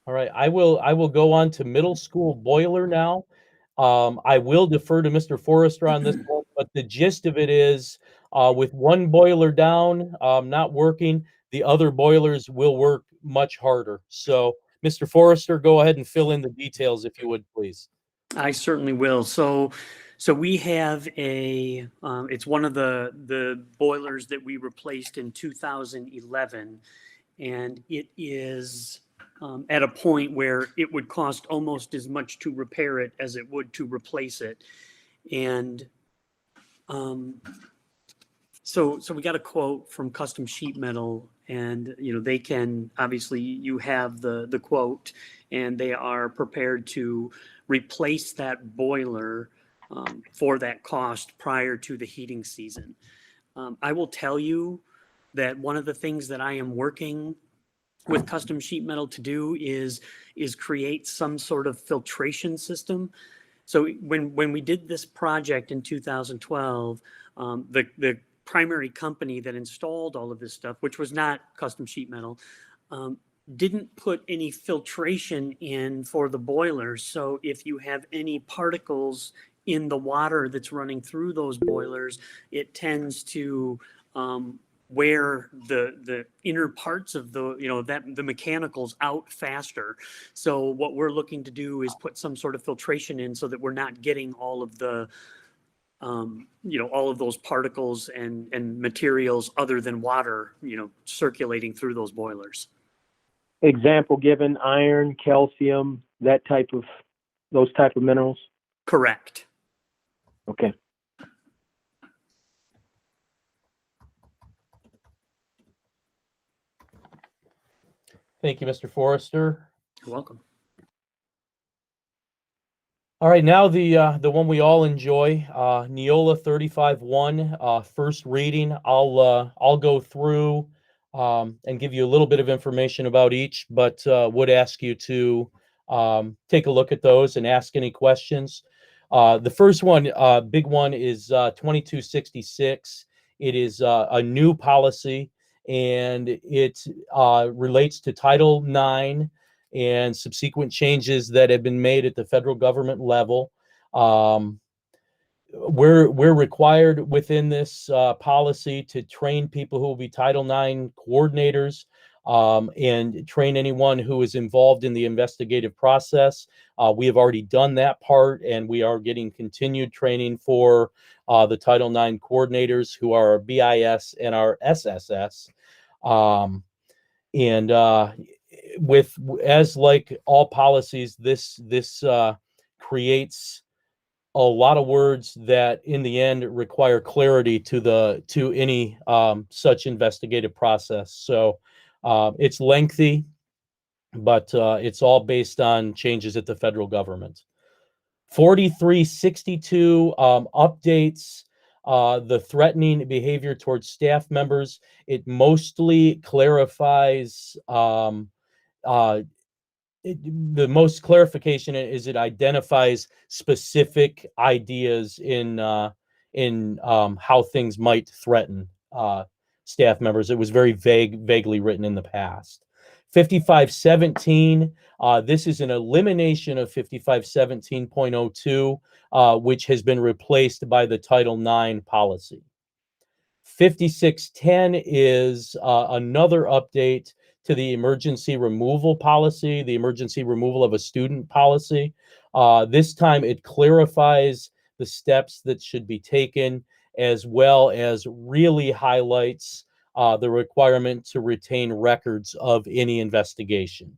All right, I will go on to middle school boiler now. I will defer to Mr. Forrester on this one, but the gist of it is, with one boiler down, not working, the other boilers will work much harder. So, Mr. Forrester, go ahead and fill in the details if you would, please. I certainly will. So we have it's one of the boilers that we replaced in 2011, and it is at a point where it would cost almost as much to repair it as it would to replace it. And so we got a quote from Custom Sheet Metal, and they can, obviously you have the quote, and they are prepared to replace that boiler for that cost prior to the heating season. I will tell you that one of the things that I am working with Custom Sheet Metal to do is create some sort of filtration system. So when we did this project in 2012, the primary company that installed all of this stuff, which was not Custom Sheet Metal, didn't put any filtration in for the boilers. So if you have any particles in the water that's running through those boilers, it tends to wear the inner parts of the mechanicals out faster. So what we're looking to do is put some sort of filtration in so that we're not getting all of the all of those particles and materials other than water, circulating through those boilers. Example given: iron, calcium, those type of minerals. Correct. Okay. Thank you, Mr. Forrester. You're welcome. All right, now the one we all enjoy, Neola 35-1, first reading. I'll go through and give you a little bit of information about each, but would ask you to take a look at those and ask any questions. The first one, big one, is 2266. It is a new policy, and it relates to Title IX and subsequent changes that have been made at the federal government level. We're required within this policy to train people who will be Title IX coordinators and train anyone who is involved in the investigative process. We have already done that part, and we are getting continued training for the Title IX coordinators, who are our BIS and our SSS. As like all policies, this creates a lot of words that in the end require clarity to any such investigative process. So it's lengthy, but it's all based on changes at the federal government. 4362 updates the threatening behavior towards staff members. It mostly clarifies the most clarification is it identifies specific ideas in how things might threaten staff members. It was very vaguely written in the past. 5517, this is an elimination of 5517.02, which has been replaced by the Title IX policy. 5610 is another update to the emergency removal policy, the emergency removal of a student policy. This time it clarifies the steps that should be taken, as well as really highlights the requirement to retain records of any investigation.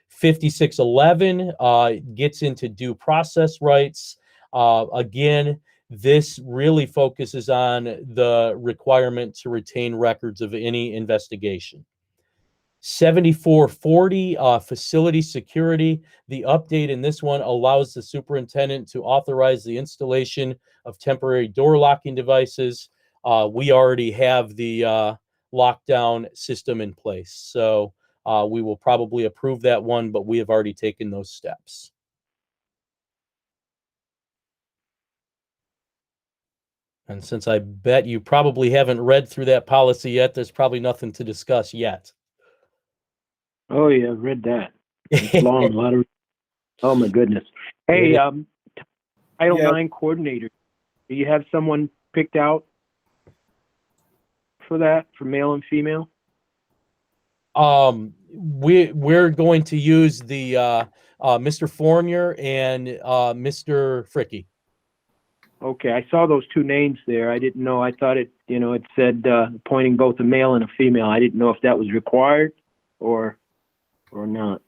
5611 gets into due process rights. Again, this really focuses on the requirement to retain records of any investigation. 7440, facility security. The update in this one allows the superintendent to authorize the installation of temporary door locking devices. We already have the lockdown system in place. So we will probably approve that one, but we have already taken those steps. And since I bet you probably haven't read through that policy yet, there's probably nothing to discuss yet. Oh yeah, I've read that. It's long, a lot of. Oh my goodness. Hey, Title Yeah. IX coordinator. Do you have someone picked out for that, for male and female? We're going to use the Mr. Fournier and Mr. Fricky. Okay, I saw those two names there. I didn't know. I thought it, it said appointing both a male and a female. I didn't know if that was required or not.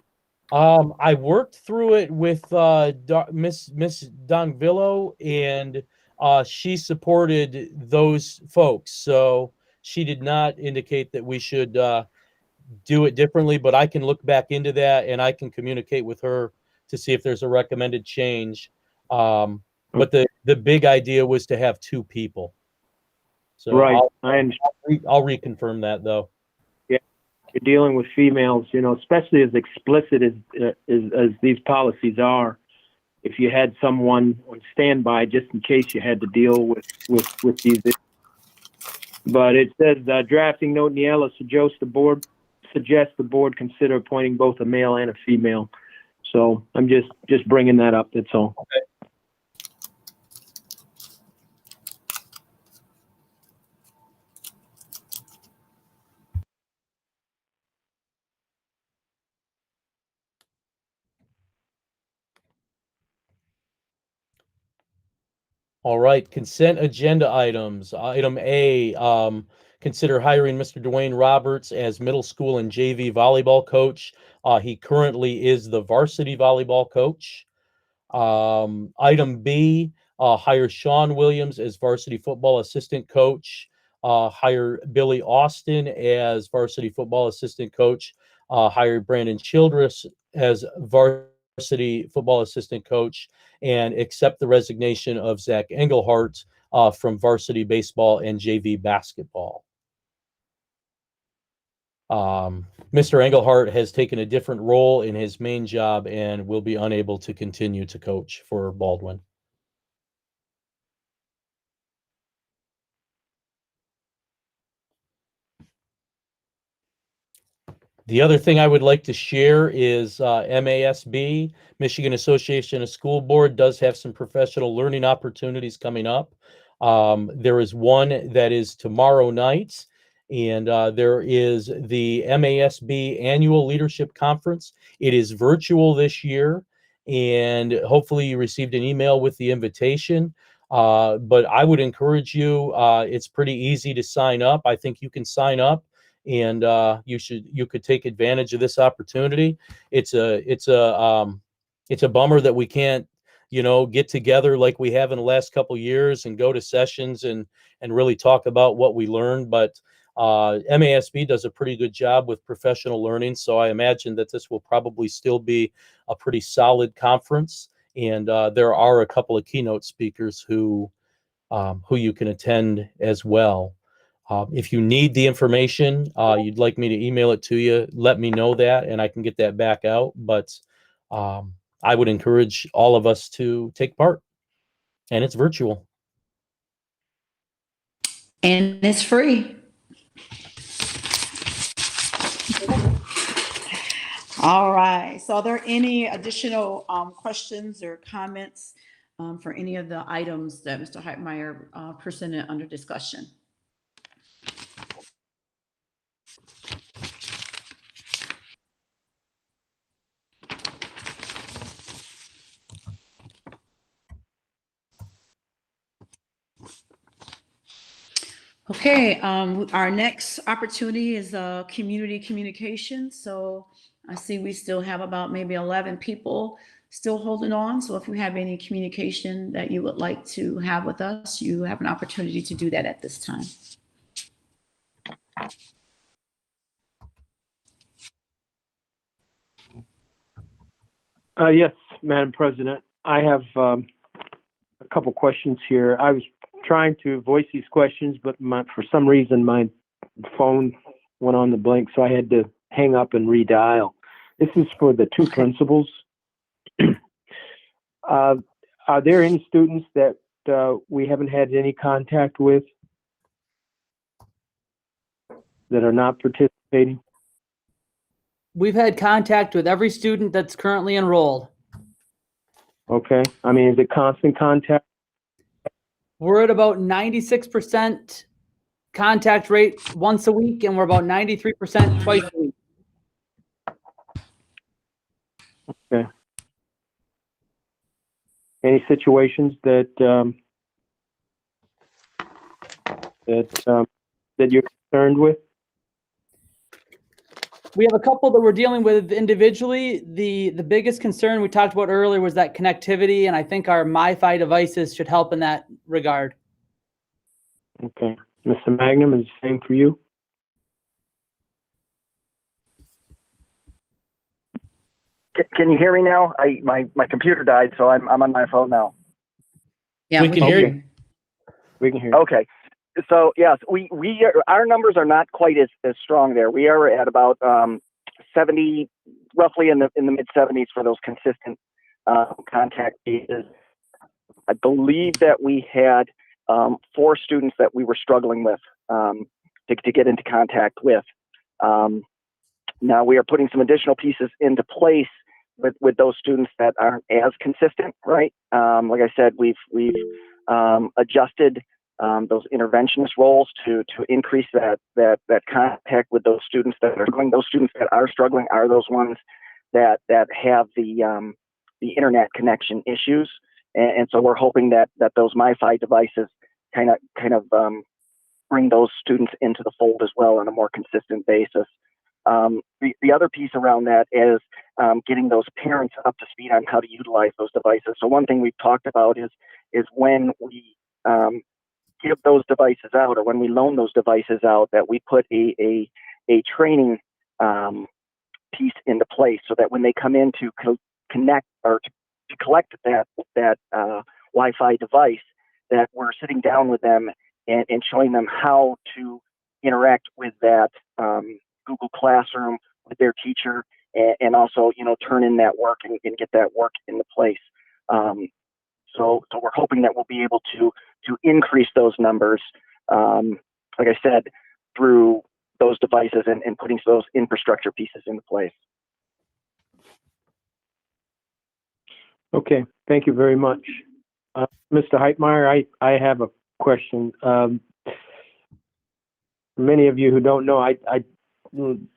I worked through it with Miss Dongvillo, and she supported those folks. So she did not indicate that we should do it differently, but I can look back into that and I can communicate with her to see if there's a recommended change. But the big idea was to have two people. So Right. I'll reconfirm that though. Yeah, you're dealing with females, especially as explicit as these policies are. If you had someone on standby just in case you had to deal with these issues. But it says drafting note Niella suggests the board consider appointing both a male and a female. So I'm just bringing that up. That's all. Okay. All right, consent agenda items. Item A, consider hiring Mr. Dwayne Roberts as middle school and JV volleyball coach. He currently is the varsity volleyball coach. Item B, hire Sean Williams as varsity football assistant coach. Hire Billy Austin as varsity football assistant coach. Hire Brandon Childress as varsity football assistant coach, and accept the resignation of Zach Engelhart from varsity baseball and JV basketball. Mr. Engelhart has taken a different role in his main job and will be unable to continue to coach for Baldwin. The other thing I would like to share is MASB, Michigan Association of School Board, does have some professional learning opportunities coming up. There is one that is tomorrow night, and there is the MASB Annual Leadership Conference. It is virtual this year, and hopefully you received an email with the invitation. But I would encourage you, it's pretty easy to sign up. I think you can sign up, and you could take advantage of this opportunity. It's a bummer that we can't get together like we have in the last couple of years and go to sessions and really talk about what we learned. But MASB does a pretty good job with professional learning, so I imagine that this will probably still be a pretty solid conference. And there are a couple of keynote speakers who you can attend as well. If you need the information, you'd like me to email it to you, let me know that, and I can get that back out. But I would encourage all of us to take part, and it's virtual. And it's free. All right. So are there any additional questions or comments for any of the items that Mr. Heitmeyer presented under discussion? Okay, our next opportunity is community communication. So I see we still have about maybe 11 people still holding on. So if you have any communication that you would like to have with us, you have an opportunity to do that at this time. Yes, Madam President. I have a couple questions here. I was trying to voice these questions, but for some reason my phone went on the blink, so I had to hang up and redial. This is for the two principals. Are there any students that we haven't had any contact with that are not participating? We've had contact with every student that's currently enrolled. Okay. I mean, is it constant contact? We're at about 96% contact rate once a week, and we're about 93% twice a week. Okay. Any situations that you're concerned with? We have a couple that we're dealing with individually. The biggest concern we talked about earlier was that connectivity, and I think our MiFi devices should help in that regard. Okay. Mr. Magnum, is the same for you? Can you hear me now? My computer died, so I'm on my phone now. Yeah, We can hear Okay. you. We can hear you. Okay. So yes, our numbers are not quite as strong there. We are at about 70, roughly in the mid 70s for those consistent contact cases. I believe that we had 4 students that we were struggling with to get into contact with. Now we are putting some additional pieces into place with those students that aren't as consistent, right? Like I said, we've adjusted those interventionist roles to increase that contact with those students that are struggling. Those students that are struggling are those ones that have the internet connection issues, and so we're hoping that those MiFi devices kind of bring those students into the fold as well on a more consistent basis. The other piece around that is getting those parents up to speed on how to utilize those devices. So one thing we've talked about is when we give those devices out, or when we loan those devices out, that we put a training piece into place, so that when they come in to connect or to collect that Wi-Fi device, that we're sitting down with them and showing them how to interact with that Google Classroom with their teacher, and also, turn in that work and get that work into place. So we're hoping that we'll be able to increase those numbers, like I said, through those devices and putting those infrastructure pieces into place. Okay. Thank you very much. Mr. Heitmeyer, I have a question. Many of you who don't know, I don't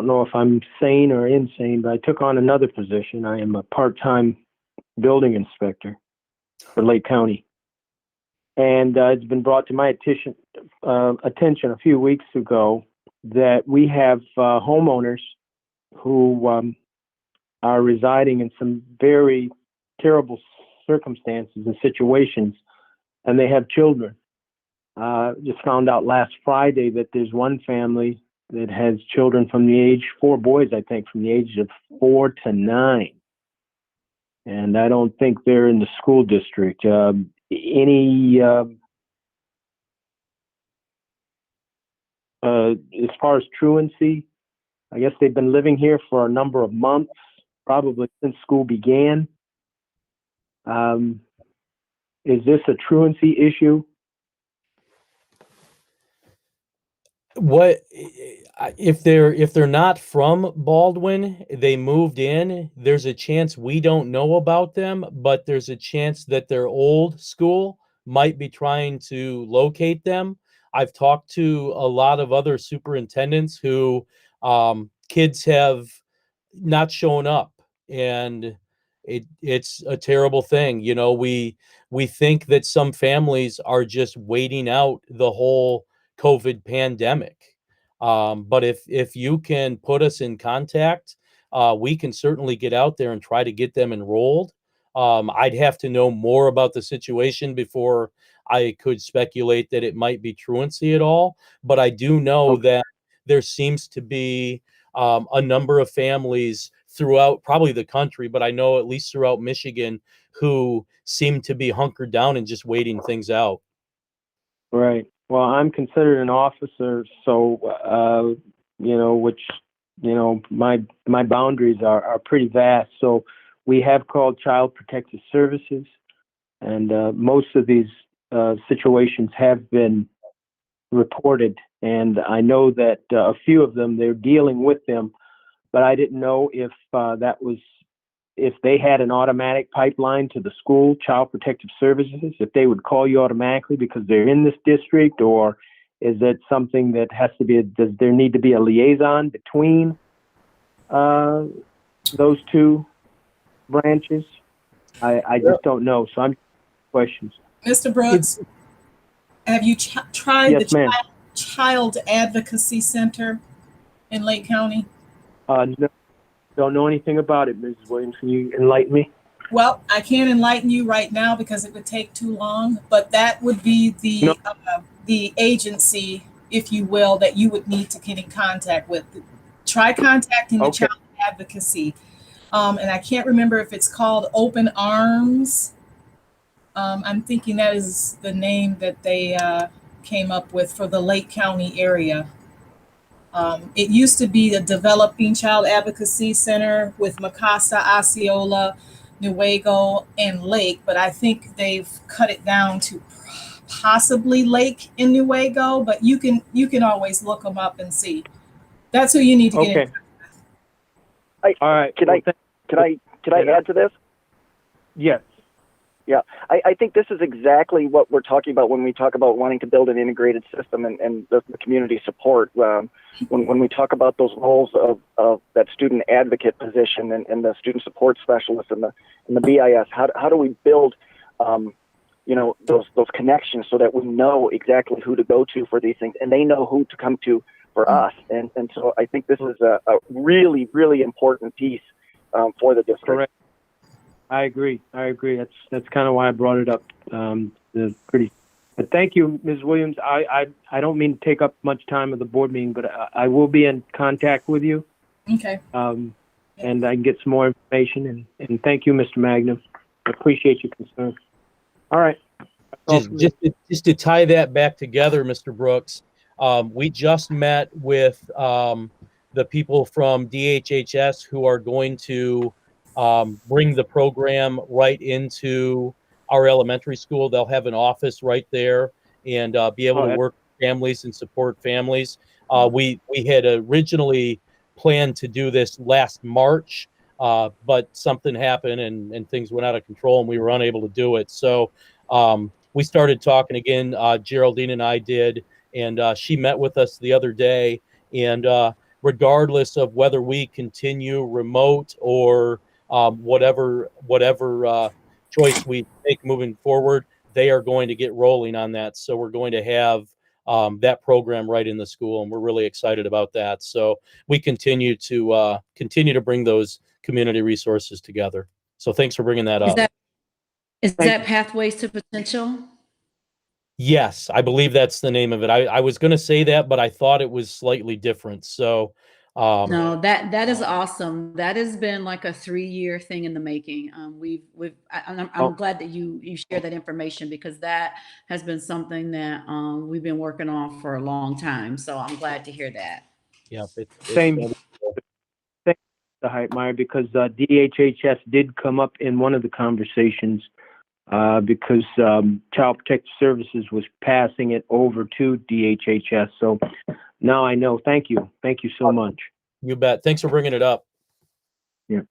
know if I'm sane or insane, but I took on another position. I am a part-time building inspector for Lake County. And it's been brought to my attention a few weeks ago that we have homeowners who are residing in some very terrible circumstances and situations, and they have children. Just found out last Friday that there's one family that has children from the age, 4 boys, I think, from the age of 4 to 9. And I don't think they're in the school district. As far as truancy, I guess they've been living here for a number of months, probably since school began. Is this a truancy issue? What if they're not from Baldwin, they moved in, there's a chance we don't know about them, but there's a chance that their old school might be trying to locate them. I've talked to a lot of other superintendents who kids have not shown up, and it's a terrible thing. We think that some families are just waiting out the whole COVID pandemic. But if you can put us in contact, we can certainly get out there and try to get them enrolled. I'd have to know more about the situation before I could speculate that it might be truancy at all. But I do know that there seems to be a number of families throughout probably the country, but I know at least throughout Michigan, who seem to be hunkered down and just waiting things out. Right. Well, I'm considered an officer, so which my boundaries are pretty vast. So we have called Child Protective Services, and most of these situations have been reported, and I know that a few of them they're dealing with them, but I didn't know if if they had an automatic pipeline to the school, Child Protective Services, if they would call you automatically because they're in this district, or is it something that has to be, does there need to be a liaison between those two branches? I just don't know. So I'm questions. Mr. Brooks, have you tried Yes, the ma'am. Child Advocacy Center in Lake County? No, don't know anything about it, Mrs. Williams. Can you enlighten me? Well, I can't enlighten you right now because it would take too long, but that would be the agency, if you will, that you would need to get in contact with. Try contacting the Okay. Child Advocacy. And I can't remember if it's called Open Arms. I'm thinking that is the name that they came up with for the Lake County area. It used to be the Developing Child Advocacy Center with Macasa, Osceola, Newaygo, and Lake, but I think they've cut it down to possibly Lake in Newaygo, but you can always look them up and see. That's who you need to get in. Okay. All right. Can I add to this? Yes. Yeah, I think this is exactly what we're talking about when we talk about wanting to build an integrated system and the community support. When we talk about those roles of that student advocate position and the student support specialist and the BIS, how do we build those connections so that we know exactly who to go to for these things and they know who to come to for us. And so I think this is a really, really important piece for the district. Correct. I agree. That's kind of why I brought it up. But thank you, Ms. Williams. I don't mean to take up much time of the board meeting, but I will be in contact with you. Okay. And I can get some more information. And thank you, Mr. Magnum. I appreciate your concern. All right. Just to tie that back together, Mr. Brooks, we just met with the people from DHHS who are going to bring the program right into our elementary school. They'll have an office right there and be able to work with families and support families. We had originally planned to do this last March, but something happened and things went out of control and we were unable to do it. So we started talking again. Geraldine and I did, and she met with us the other day. And regardless of whether we continue remote or whatever choice we make moving forward, they are going to get rolling on that. So we're going to have that program right in the school, and we're really excited about that. So we continue to bring those community resources together. So thanks for bringing that up. Is that Pathways to Potential? Yes, I believe that's the name of it. I was going to say that, but I thought it was slightly different. So no, that is awesome. That has been like a 3-year thing in the making. I'm glad that you shared that information because that has been something that we've been working on for a long time. So I'm glad to hear that. Yeah, Same, the Heitmeyer, because DHHS did come up in one of the conversations because Child Protective Services was passing it over to DHHS. So now I know. Thank you. Thank you so much. You bet. Thanks for bringing it up. Yeah.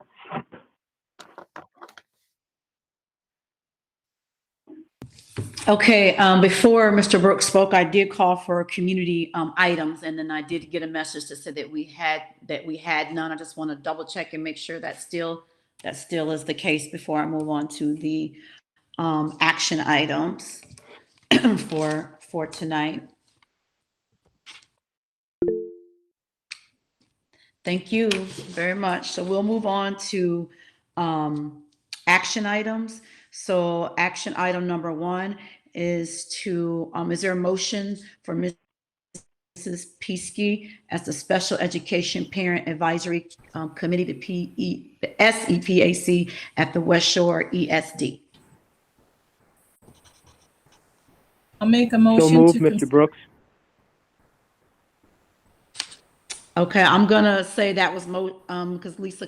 Okay, before Mr. Brooks spoke, I did call for community items, and then I did get a message that said that we had none. I just want to double check and make sure that still is the case before I move on to the action items for tonight. Thank you very much. So we'll move on to action items. So action item number 1 is to, is there a motion for Mrs. Mrs. Peasky as the Special Education Parent Advisory Committee, the SEPAC at the West Shore ESD. I'll make a So motion moved, to. Mr. Brooks. Okay, I'm gonna say that was because Lisa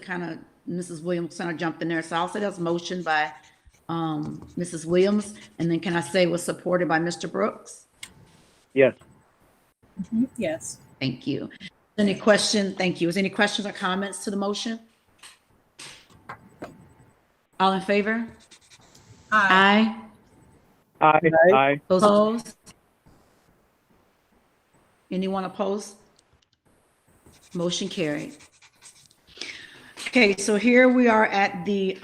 Mrs. Williams kind of jumped in there, so I'll say that was motion by Mrs. Williams, and then can I say was supported by Mr. Brooks? Yes. Yes. Thank you. Any question? Thank you. Is there any questions or comments to the motion? All in favor? Aye. Aye. Aye. Aye. Those opposed? Anyone opposed? Motion carried. Okay, so here we are at the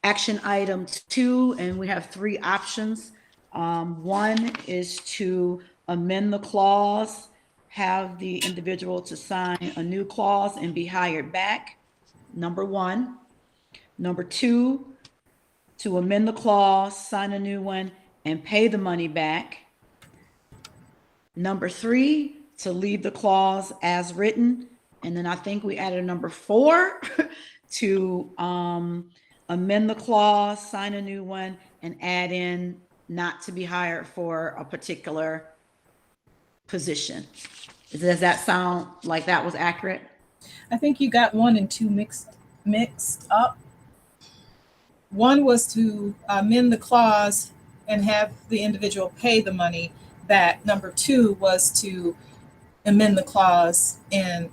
action item 2, and we have 3 options. One is to amend the clause, have the individual to sign a new clause and be hired back. Number 1. Number 2, to amend the clause, sign a new one, and pay the money back. Number 3, to leave the clause as written. And then I think we added a number 4 to amend the clause, sign a new one, and add in not to be hired for a particular position. Does that sound like that was accurate? I think you got 1 and 2 mixed up. 1 was to amend the clause and have the individual pay the money back. Number 2 was to amend the clause and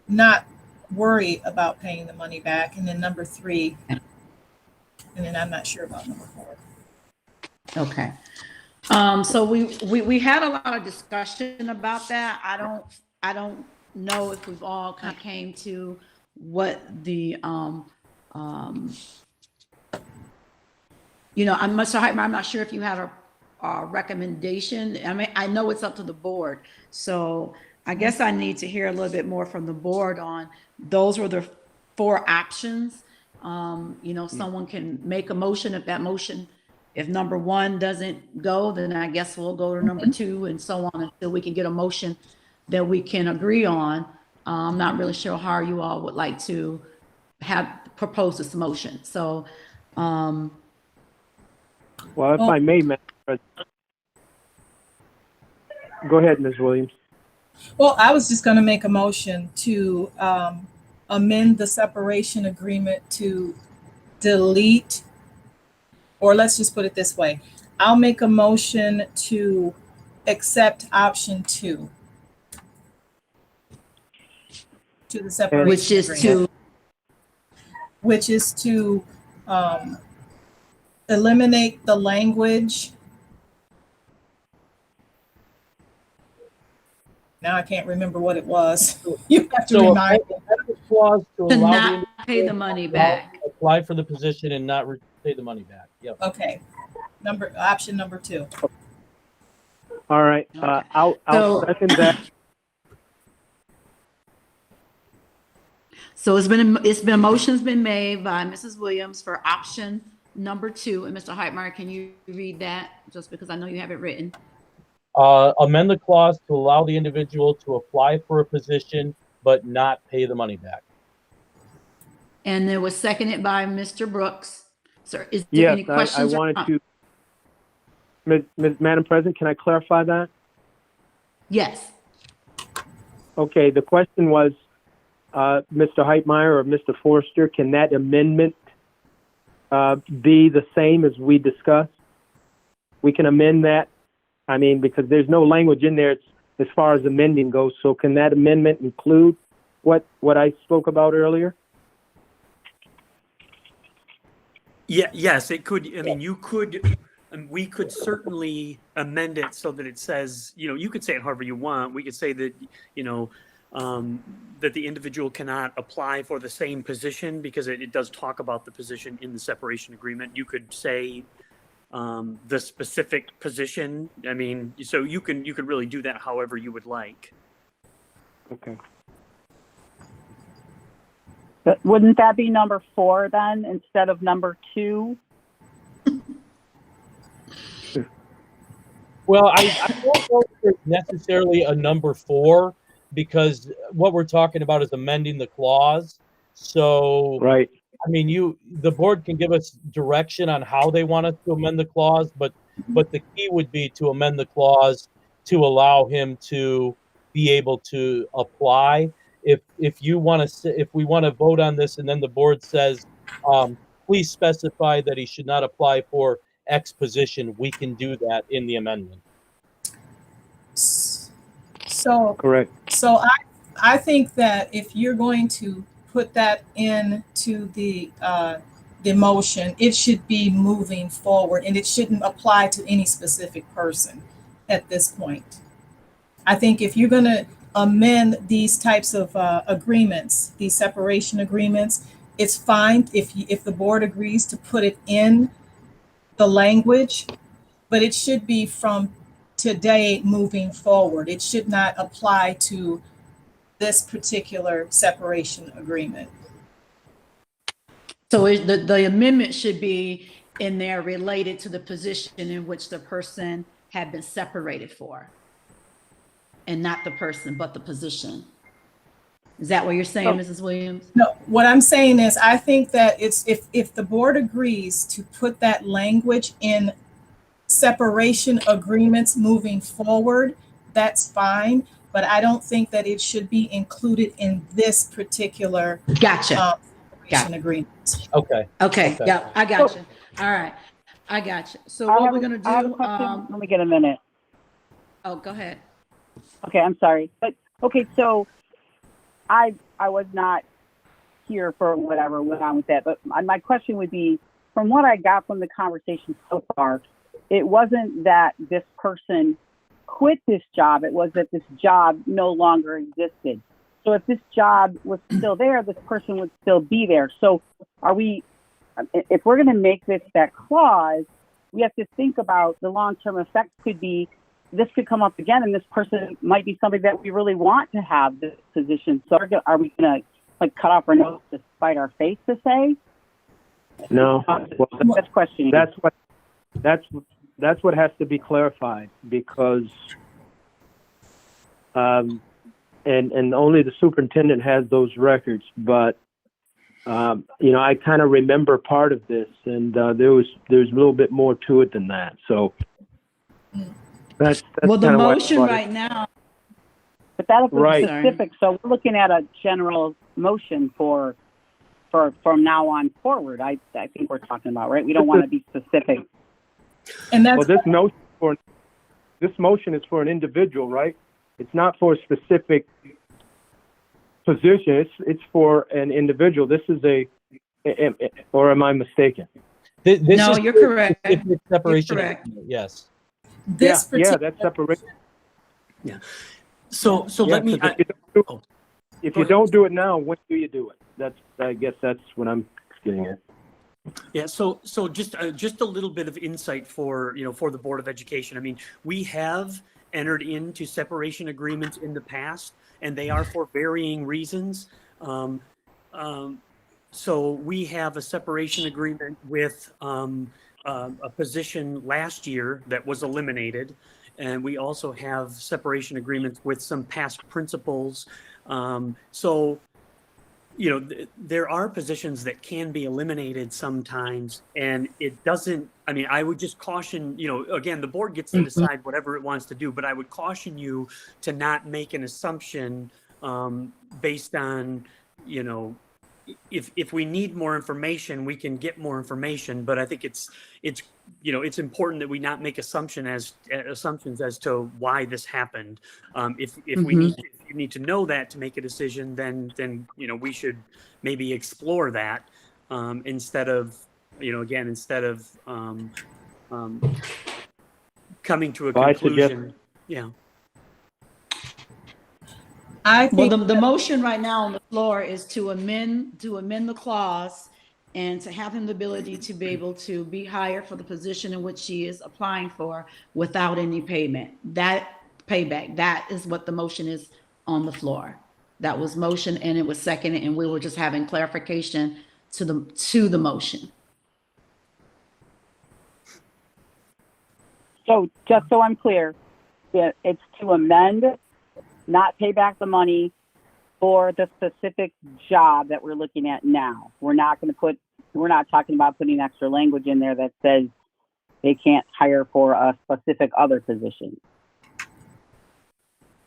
not worry about paying the money back. And then number 3, and then I'm not sure about number 4. Okay. So we had a lot of discussion about that. I don't know if we've all kind of came to what the Mr. Heitman, I'm not sure if you had a recommendation. I mean, I know it's up to the board, so I guess I need to hear a little bit more from the board on those were the 4 options. Someone can make a motion. If number 1 doesn't go, then I guess we'll go to number 2 and so on until we can get a motion that we can agree on. I'm not really sure how you all would like to propose this motion. So, Well, if I may, Madam President. Go ahead, Ms. Williams. Well, I was just going to make a motion to amend the separation agreement to delete, or let's just put it this way. I'll make a motion to accept option 2 to the separation agreement. Which is to eliminate the language. Now I can't remember what it was. You have to remind me. Clause to to allow not pay the money back. apply for the position and not pay the money back. Yep. Okay. Option number 2. All right. Okay. I'll second that. So motion's been made by Mrs. Williams for option number 2. And Mr. Heitmeyer, can you read that? Just because I know you have it written. Amend the clause to allow the individual to apply for a position but not pay the money back. And it was seconded by Mr. Brooks. Sir, is there any Yes, I questions? wanted to. Madam President, can I clarify that? Yes. Okay, the question was, Mr. Heitmeyer or Mr. Forrester, can that amendment be the same as we discussed? We can amend that. I mean, because there's no language in there as far as amending goes. So can that amendment include what I spoke about earlier? Yeah, yes, it could. I mean, we could certainly amend it so that it says, you could say it however you want. We could say that, that the individual cannot apply for the same position because it does talk about the position in the separation agreement. You could say the specific position. I mean, so you could really do that however you would like. Okay. But wouldn't that be number 4 then instead of number 2? Well, I don't know if there's necessarily a number 4 because what we're talking about is amending the clause. So, Right. I mean, the board can give us direction on how they want us to amend the clause, but the key would be to amend the clause to allow him to be able to apply. If you want to, if we want to vote on this and then the board says, please specify that he should not apply for X position, we can do that in the amendment. So, Correct. so I think that if you're going to put that into the motion, it should be moving forward, and it shouldn't apply to any specific person at this point. I think if you're going to amend these types of agreements, these separation agreements, it's fine if the board agrees to put it in the language, but it should be from today moving forward. It should not apply to this particular separation agreement. So the amendment should be in there related to the position in which the person had been separated for. And not the person, but the position. Is that what you're saying, Mrs. Williams? No, what I'm saying is I think that it's if the board agrees to put that language in separation agreements moving forward, that's fine. But I don't think that it should be included in this particular separation agreement. Okay. Okay. Yeah, I got you. All right. I got you. So what we're going to do. I have a question. Let me get a minute. Oh, go ahead. Okay, I'm sorry. But okay, so I was not here for whatever went on with that. But my question would be, from what I got from the conversation so far, it wasn't that this person quit this job. It was that this job no longer existed. So if this job was still there, this person would still be there. So if we're going to make this that clause, we have to think about the long-term effects could be, this could come up again, and this person might be somebody that we really want to have this position. So are we going to like cut off our nose to spite our face to say? No. Well, that's questioning. That's what has to be clarified, because and only the superintendent has those records. But I kind of remember part of this, and there's a little bit more to it than that. So that's well, the motion right now. But that'll be specific. So we're looking at a general motion for from now on forward. I think we're talking about, right? We don't want to be specific. And that's this motion is for an individual, right? It's not for a specific position. It's for an individual. This is or am I mistaken? No, you're correct. It's separation. You're correct. Yes. That's separation. Yeah. So let me. If you don't do it now, when do you do it? I guess that's what I'm getting at. Yeah. So just a little bit of insight for the Board of Education. I mean, we have entered into separation agreements in the past, and they are for varying reasons. So we have a separation agreement with a position last year that was eliminated. And we also have separation agreements with some past principals. So, there are positions that can be eliminated sometimes, and it doesn't, I would just caution, again, the board gets to decide whatever it wants to do, but I would caution you to not make an assumption based on, if we need more information, we can get more information, but I think it's important that we not make assumptions as to why this happened. If you need to know that to make a decision, then we should maybe explore that instead of coming to a conclusion. Yeah. I think the motion right now on the floor is to amend the clause and to have him the ability to be able to be hired for the position in which she is applying for without any payment. That payback, that is what the motion is on the floor. That was motion, and it was seconded, and we were just having clarification to the motion. So just so I'm clear, it's to amend, not pay back the money for the specific job that we're looking at now. We're not talking about putting extra language in there that says they can't hire for a specific other position.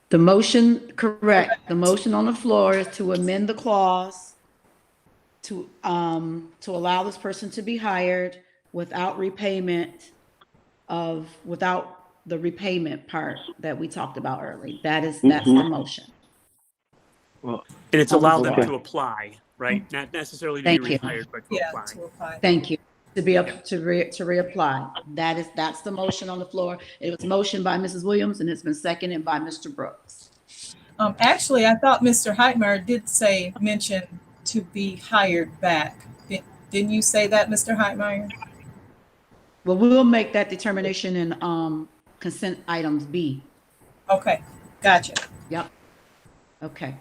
The motion, correct. The motion on the floor is to amend the clause to allow this person to be hired without the repayment part that we talked about earlier. That's the motion. And it's allow them Okay. to apply, right? Not necessarily to Thank be you. rehired, but to Yeah, apply. to apply. Thank you. To be up to reapply. That's the motion on the floor. It was motioned by Mrs. Williams and it's been seconded by Mr. Brooks. Actually, I thought Mr. Heitmeyer did mention to be hired back. Didn't you say that, Mr. Heitmeyer? Well, we'll make that determination in consent items B. Okay, gotcha. Yep. Okay.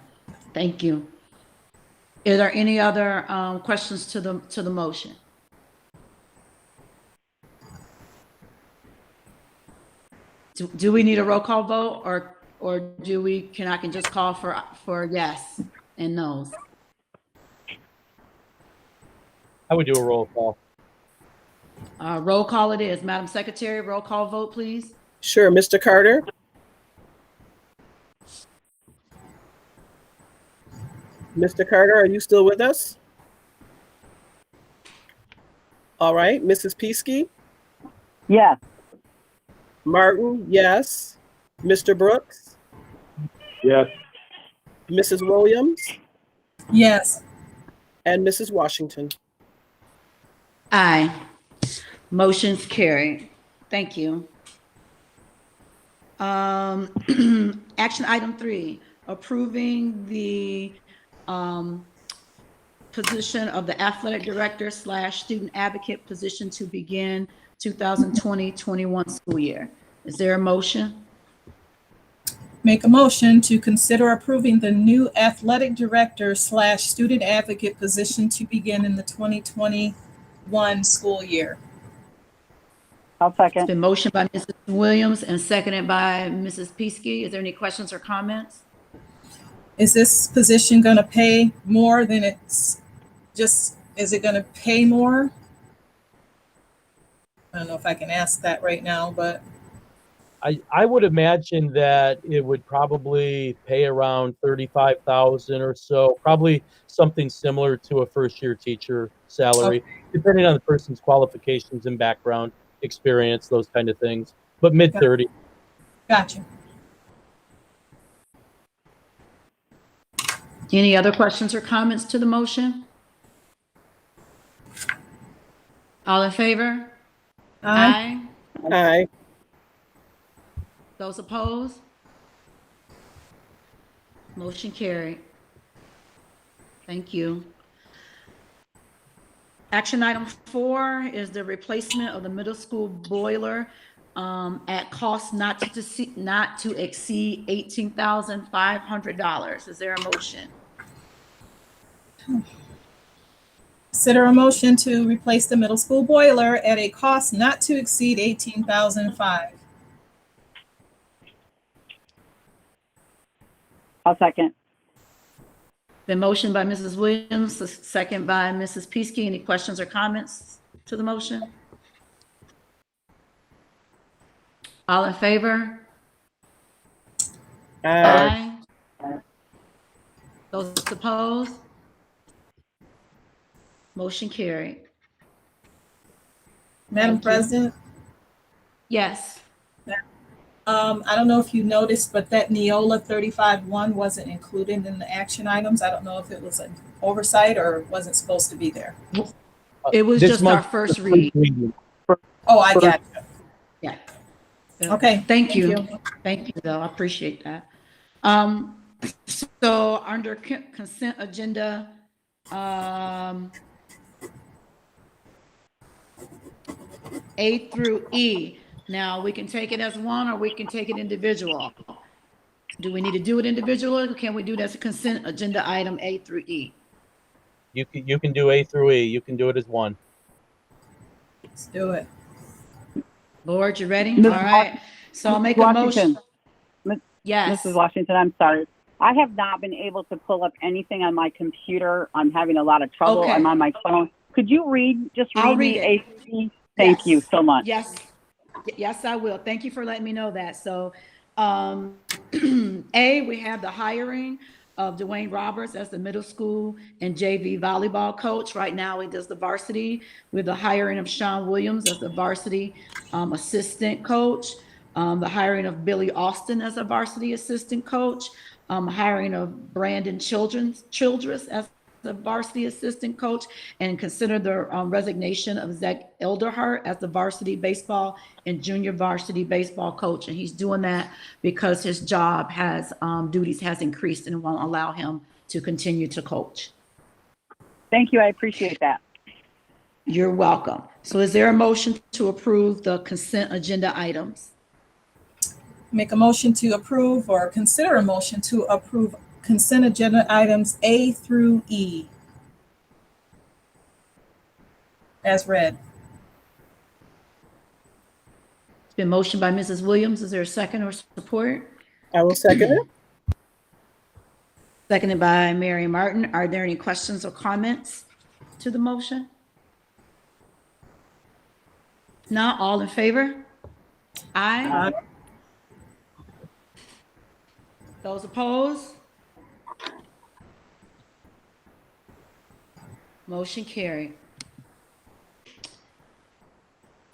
Thank you. Is there any other questions to the motion? Do we need a roll call vote or do we I can just call for yes and no's? I would do a roll call. Roll call it is. Madam Secretary, roll call vote, please. Sure, Mr. Carter. Mr. Carter, are you still with us? All right, Mrs. Peasky? Yes. Martin, yes. Mr. Brooks? Yes. Mrs. Williams? Yes. And Mrs. Washington? Aye. Motion's carried. Thank you. Action item 3, approving the position of the athletic director / student advocate position to begin 2020-21 school year. Is there a motion? Make a motion to consider approving the new athletic director / student advocate position to begin in the 2021 school year. I'll It's second. been motioned by Mrs. Williams and seconded by Mrs. Peasky. Is there any questions or comments? Is this position going to pay more than is it going to pay more? I don't know if I can ask that right now, but I would imagine that it would probably pay around 35,000 or so, probably something similar to a first-year teacher salary, depending on the person's qualifications and background, experience, those kind of things. But mid-30. gotcha. Any other questions or comments to the motion? All in favor? Aye. Aye. Those opposed? Motion carried. Thank you. Action item 4 is the replacement of the middle school boiler at cost not to exceed $18,500. Is there a motion? Consider a motion to replace the middle school boiler at a cost not to exceed $18,500. I'll second. The motion by Mrs. Williams, the second by Mrs. Peasky. Any questions or comments to the motion? All in favor? Aye. Aye. Those opposed? Motion carried. Madam Thank you. President, Yes. I don't know if you noticed, but that Neola 35-1 wasn't included in the action items. I don't know if it was an oversight or wasn't supposed to be there. It was This just our month- first read. Oh, I got you. Yeah. Okay. Thank you. Thank you, though. I appreciate that. So under consent agenda, A through E. Now, we can take it as one or we can take it individual. Do we need to do it individually or can we do it as a consent agenda item A through E? You can do A through E. You can do it as one. Let's do it. Board, you ready? Ms. All right. So I'll make a motion. Washington, Yes. Mrs. Washington, I'm sorry. I have not been able to pull up anything on my computer. I'm having a lot of trouble. Okay. I'm on my phone. Could you I'll read read me it. ACC? Thank you Yes. so much. Yes. Yes, I will. Thank you for letting me know that. So, A, we have the hiring of Dwayne Roberts as the middle school and JV volleyball coach. Right now, he does the varsity, with the hiring of Sean Williams as the varsity assistant coach, the hiring of Billy Austin as a varsity assistant coach, hiring of Brandon Childress as the varsity assistant coach, and consider the resignation of Zach Elderhart as the varsity baseball and junior varsity baseball coach. And he's doing that because his job has duties has increased and won't allow him to continue to coach. Thank you. I appreciate that. You're welcome. So is there a motion to approve the consent agenda items? Make a motion to approve or consider a motion to approve consent agenda items A through E as read. It's been motioned by Mrs. Williams. Is there a second or support? I will second it. Seconded by Mary Martin. Are there any questions or comments to the motion? Not all in favor? Aye. Those opposed? Motion carried.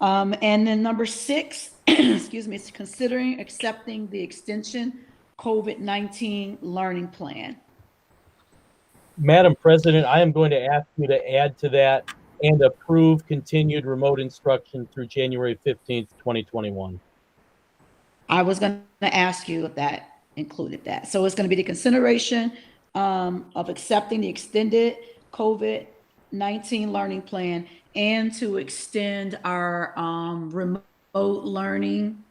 And then number 6, excuse me, is considering accepting the extension COVID-19 learning plan. Madam President, I am going to ask you to add to that and approve continued remote instruction through January 15th, 2021. I was going to ask you if that included that. So it's going to be the consideration of accepting the extended COVID-19 learning plan and to extend our remote learning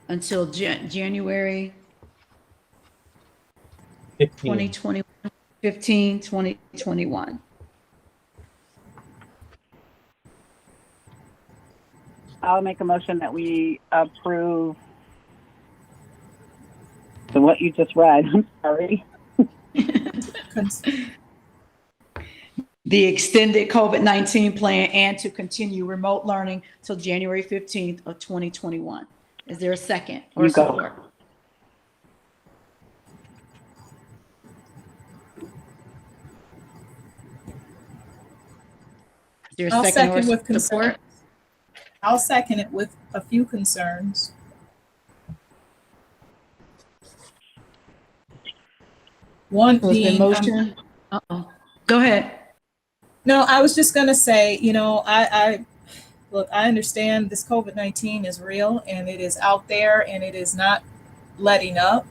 until January 2021. 2021. I'll make a motion that we approve. So what you just read, I'm sorry. The extended COVID-19 plan and to continue remote learning till January 15th of 2021. Is there a second or You go. support? Is there a I'll second or second with support? concern. I'll second it with a few concerns. One So it's been being, motion. Go ahead. no, I was just gonna say, you know, look, I understand this COVID-19 is real and it is out there and it is not letting up.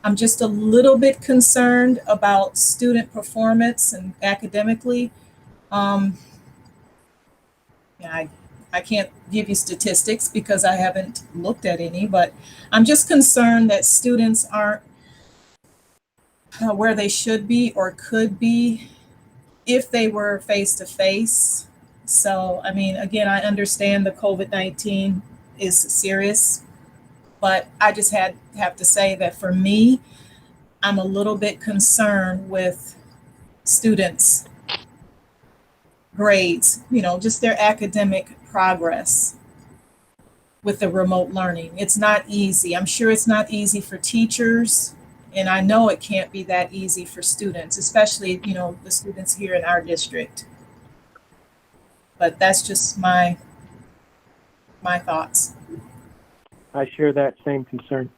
I'm just a little bit concerned about student performance and academically. Yeah, I can't give you statistics because I haven't looked at any, but I'm just concerned that students aren't where they should be or could be if they were face to face. So, I mean, again, I understand the COVID-19 is serious, but I just have to say that for me, I'm a little bit concerned with students' grades, you know, just their academic progress with the remote learning. It's not easy. I'm sure it's not easy for teachers, and I know it can't be that easy for students, especially, you know, the students here in our district. But that's just my thoughts. I share that same concern.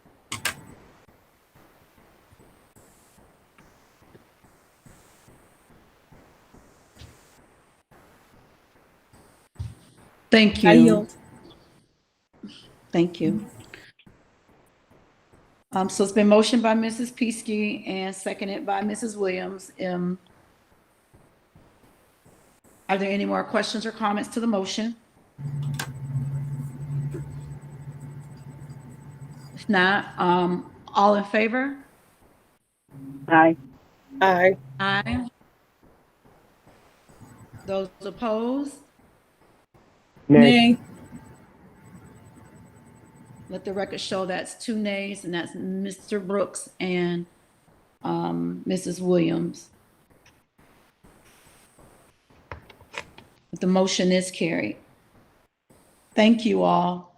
Thank I you. yield. Thank you. So it's been motioned by Mrs. Peasky and seconded by Mrs. Williams. Are there any more questions or comments to the motion? If not, all in favor? Aye. Aye. Aye. Those opposed? Nay. Nay. Let the record show that's 2 nays, and that's Mr. Brooks and Mrs. Williams. The motion is carried. Thank you all.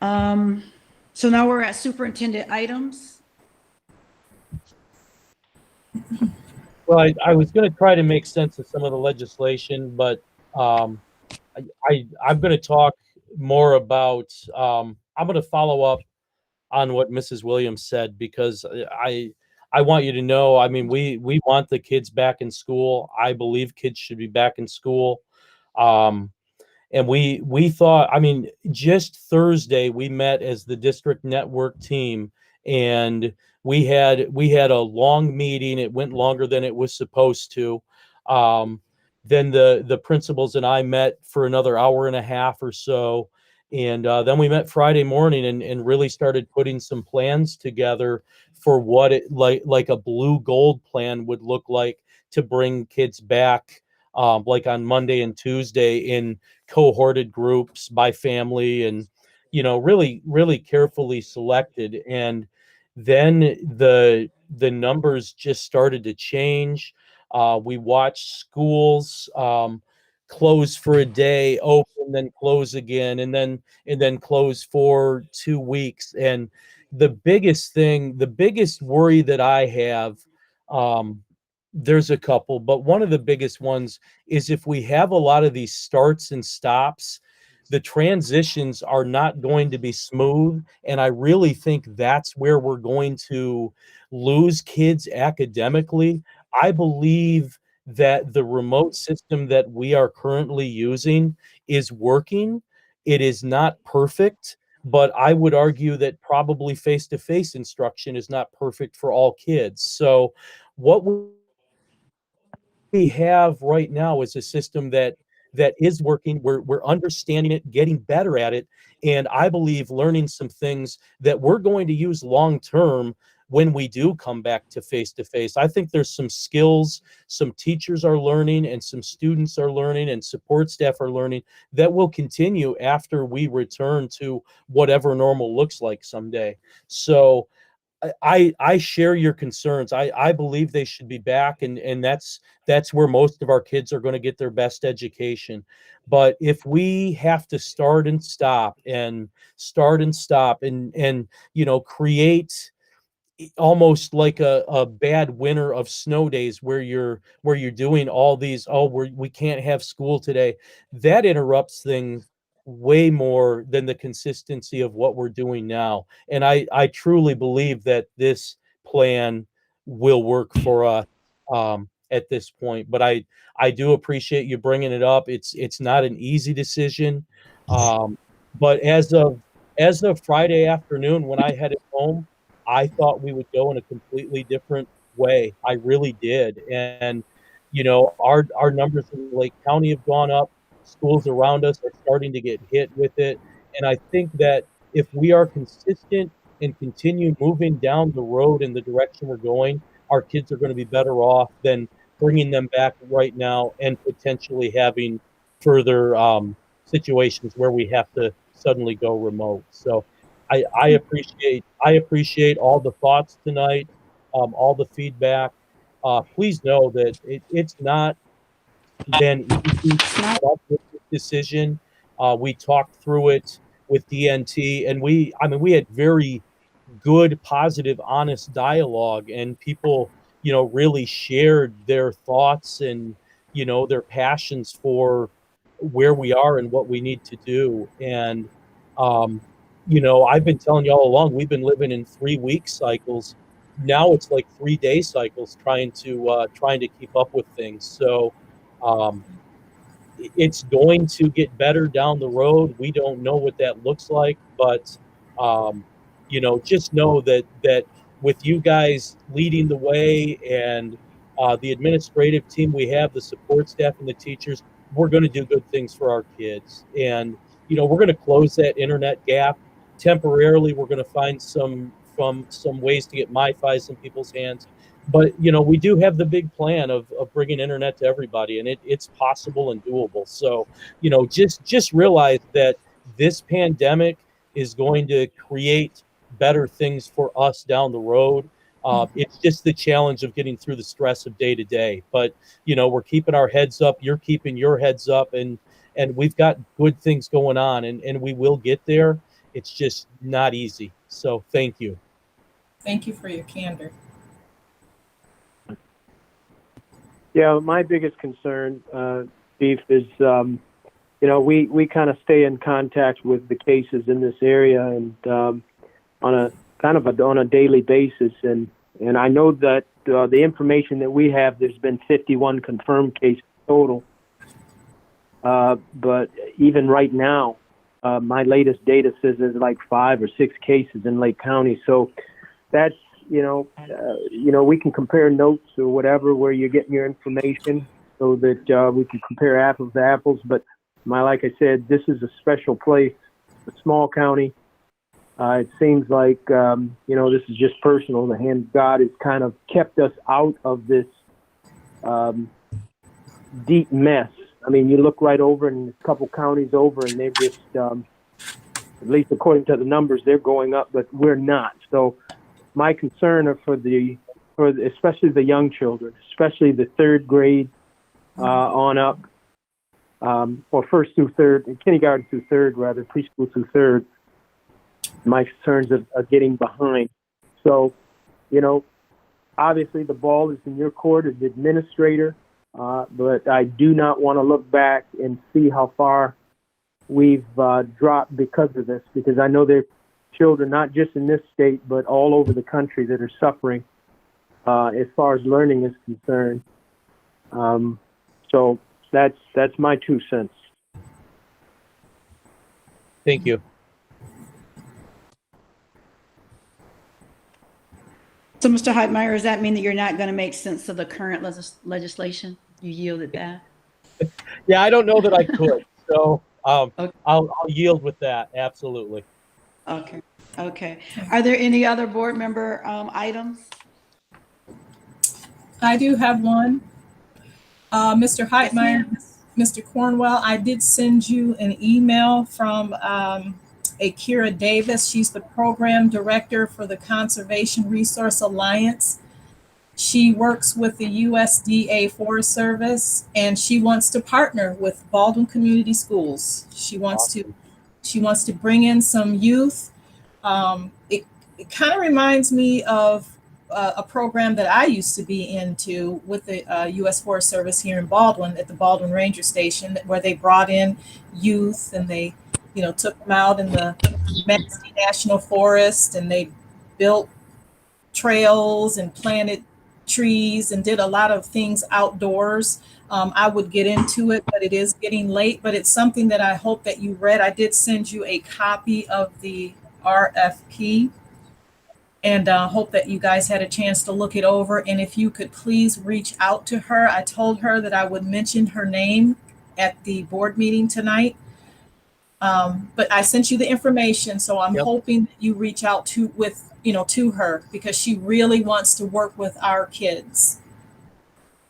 So now we're at superintendent items. Well, I was going to try to make sense of some of the legislation, but I'm going to talk more about, I'm going to follow up on what Mrs. Williams said, because I want you to know, I mean, we want the kids back in school. I believe kids should be back in school. And we thought, I mean, just Thursday we met as the district network team, and we had a long meeting. It went longer than it was supposed to. Then the principals and I met for another hour and a half or so, and then we met Friday morning and really started putting some plans together for what it like a blue gold plan would look like to bring kids back, like on Monday and Tuesday in cohorted groups by family, and really carefully selected. And then the numbers just started to change. We watched schools close for a day, open, then close again, and then close for 2 weeks. And the biggest worry that I have, there's a couple, but one of the biggest ones is if we have a lot of these starts and stops, the transitions are not going to be smooth. And I really think that's where we're going to lose kids academically. I believe that the remote system that we are currently using is working. It is not perfect, but I would argue that probably face-to-face instruction is not perfect for all kids. So what we have right now is a system that is working. We're understanding it, getting better at it, and I believe learning some things that we're going to use long term when we do come back to face. I think there's some skills some teachers are learning and some students are learning and support staff are learning that will continue after we return to whatever normal looks like someday. So I share your concerns. I believe they should be back, and that's where most of our kids are going to get their best education. But if we have to start and stop and create almost like a bad winter of snow days where you're doing all these, we can't have school today, that interrupts things way more than the consistency of what we're doing now. And I truly believe that this plan will work for us at this point. But I do appreciate you bringing it up. It's not an easy decision, but as of Friday afternoon when I headed home, I thought we would go in a completely different way. I really did. And, our numbers in Lake County have gone up. Schools around us are starting to get hit with it. And I think that if we are consistent and continue moving down the road in the direction we're going, our kids are going to be better off than bringing them back right now and potentially having further situations where we have to suddenly go remote. So I appreciate all the thoughts tonight, all the feedback. Please know that it's not been easy to come up with this decision. We talked through it with DNT, and we had very good, positive, honest dialogue, and people, really shared their thoughts and, their passions for where we are and what we need to do. And, I've been telling you all along, we've been living in 3-week cycles. Now it's like 3-day cycles trying to keep up with things. So, it's going to get better down the road. We don't know what that looks like, but just know that with you guys leading the way and the administrative team we have, the support staff and the teachers, we're going to do good things for our kids. And we're going to close that internet gap temporarily. We're going to find some from some ways to get MiFi in people's hands. But, you know, we do have the big plan of bringing internet to everybody, and it's possible and doable. So, you know, just realize that this pandemic is going to create better things for us down the road. It's just the challenge of getting through the stress of day to day. But, you know, we're keeping our heads up. You're keeping your heads up, and we've got good things going on, and we will get there. It's just not easy. So thank you. Thank you for your candor. Yeah, my biggest concern, Beef, is you know, we kind of stay in contact with the cases in this area, and on a daily basis, and I know that the information that we have, there's been 51 confirmed cases total. But even right now, my latest data says there's like 5 or 6 cases in Lake County. So that's, you know, we can compare notes or whatever where you're getting your information so that we can compare apples to apples. But like I said, this is a special place, a small county. It seems like, you know, this is just personal. The hand of God has kind of kept us out of this deep mess. I mean, you look right over in a couple counties over, and they're just, at least according to the numbers, they're going up, but we're not. So my concern are for especially the young children, especially the 3rd grade on up, or 1st through 3rd, kindergarten through 3rd, rather, preschool through 3rd. My concerns are getting behind. So, you know, obviously the ball is in your court as the administrator. But I do not want to look back and see how far we've dropped because of this, because I know there are children, not just in this state, but all over the country that are suffering as far as learning is concerned. So that's my 2 cents. Thank you. So, Mr. Heitmeyer, does that mean that you're not going to make sense of the current legislation? You yielded that? Yeah, I don't know that I could. So Okay. I'll yield with that. Absolutely. Okay. Okay. Are there any other board member items? I do have one. Mr. Heitmeyer, Mr. Cornwell, I did send you an email from Akira Davis. She's the program director for the Conservation Resource Alliance. She works with the USDA Forest Service, and she wants to partner with Baldwin Community Schools. She wants to bring in some youth. It kind of reminds me of a program that I used to be into with the U.S. Forest Service here in Baldwin at the Baldwin Ranger Station, where they brought in youth and they, you know, took them out in the Manistee National Forest, and they built trails and planted trees and did a lot of things outdoors. I would get into it, but it is getting late. But it's something that I hope that you read. I did send you a copy of the RFP, and hope that you guys had a chance to look it over. And if you could please reach out to her. I told her that I would mention her name at the board meeting tonight. But I sent you the information, so I'm hoping that you reach out to her, because she really wants to work with our kids.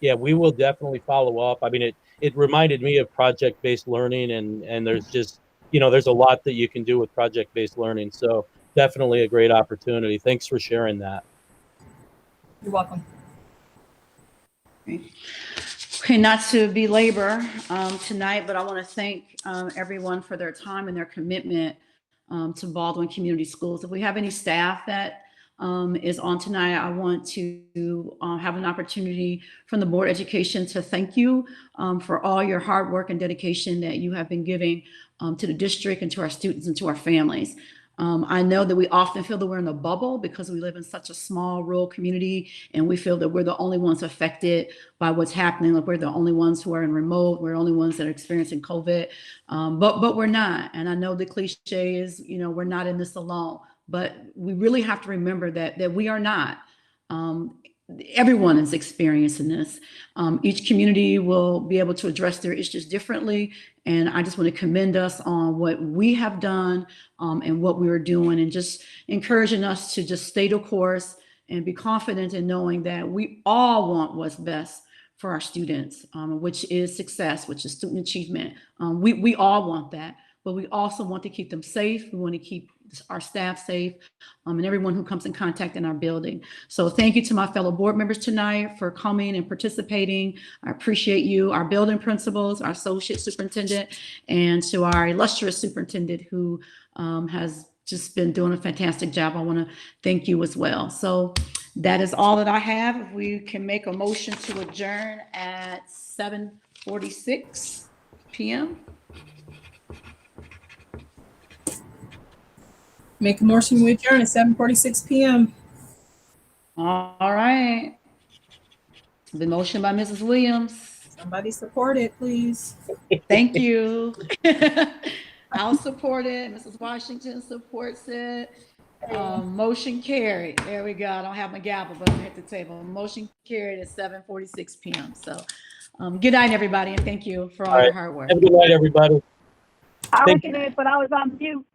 Yeah, we will definitely follow up. I mean, it reminded me of project-based learning, and there's just, you know, there's a lot that you can do with project-based learning. So definitely a great opportunity. Thanks for sharing that. You're welcome. Okay, not to belabor tonight, but I want to thank everyone for their time and their commitment to Baldwin Community Schools. If we have any staff that is on tonight, I want to have an opportunity from the Board of Education to thank you for all your hard work and dedication that you have been giving to the district and to our students and to our families. I know that we often feel that we're in a bubble because we live in such a small rural community, and we feel that we're the only ones affected by what's happening. Like we're the only ones who are in remote. We're the only ones that are experiencing COVID, but we're not. And I know the cliche is, you know, we're not in this alone, but we really have to remember that we are not. everyone is experiencing this. Each community will be able to address their issues differently. And I just want to commend us on what we have done and what we are doing, and just encouraging us to just stay the course and be confident in knowing that we all want what's best for our students, which is success, which is student achievement. We all want that, but we also want to keep them safe. We want to keep our staff safe, and everyone who comes in contact in our building. So thank you to my fellow board members tonight for coming and participating. I appreciate you, our building principals, our associate superintendent, and to our illustrious superintendent who has just been doing a fantastic job. I want to thank you as well. So that is all that I have. If we can make a motion to adjourn at 7:46 p.m. Make a motion, we adjourn at 7:46 p.m. All right. The motion by Mrs. Williams. Somebody support it, please. Thank you. I'll support it. Mrs. Washington supports it. Motion carried. There we go. I don't have my gavel, but I hit the table. Motion carried at 7:46 p.m. So good night, everybody, and thank you for all your hard work. Have a good night, everybody. I Thank was in it, but I was on mute.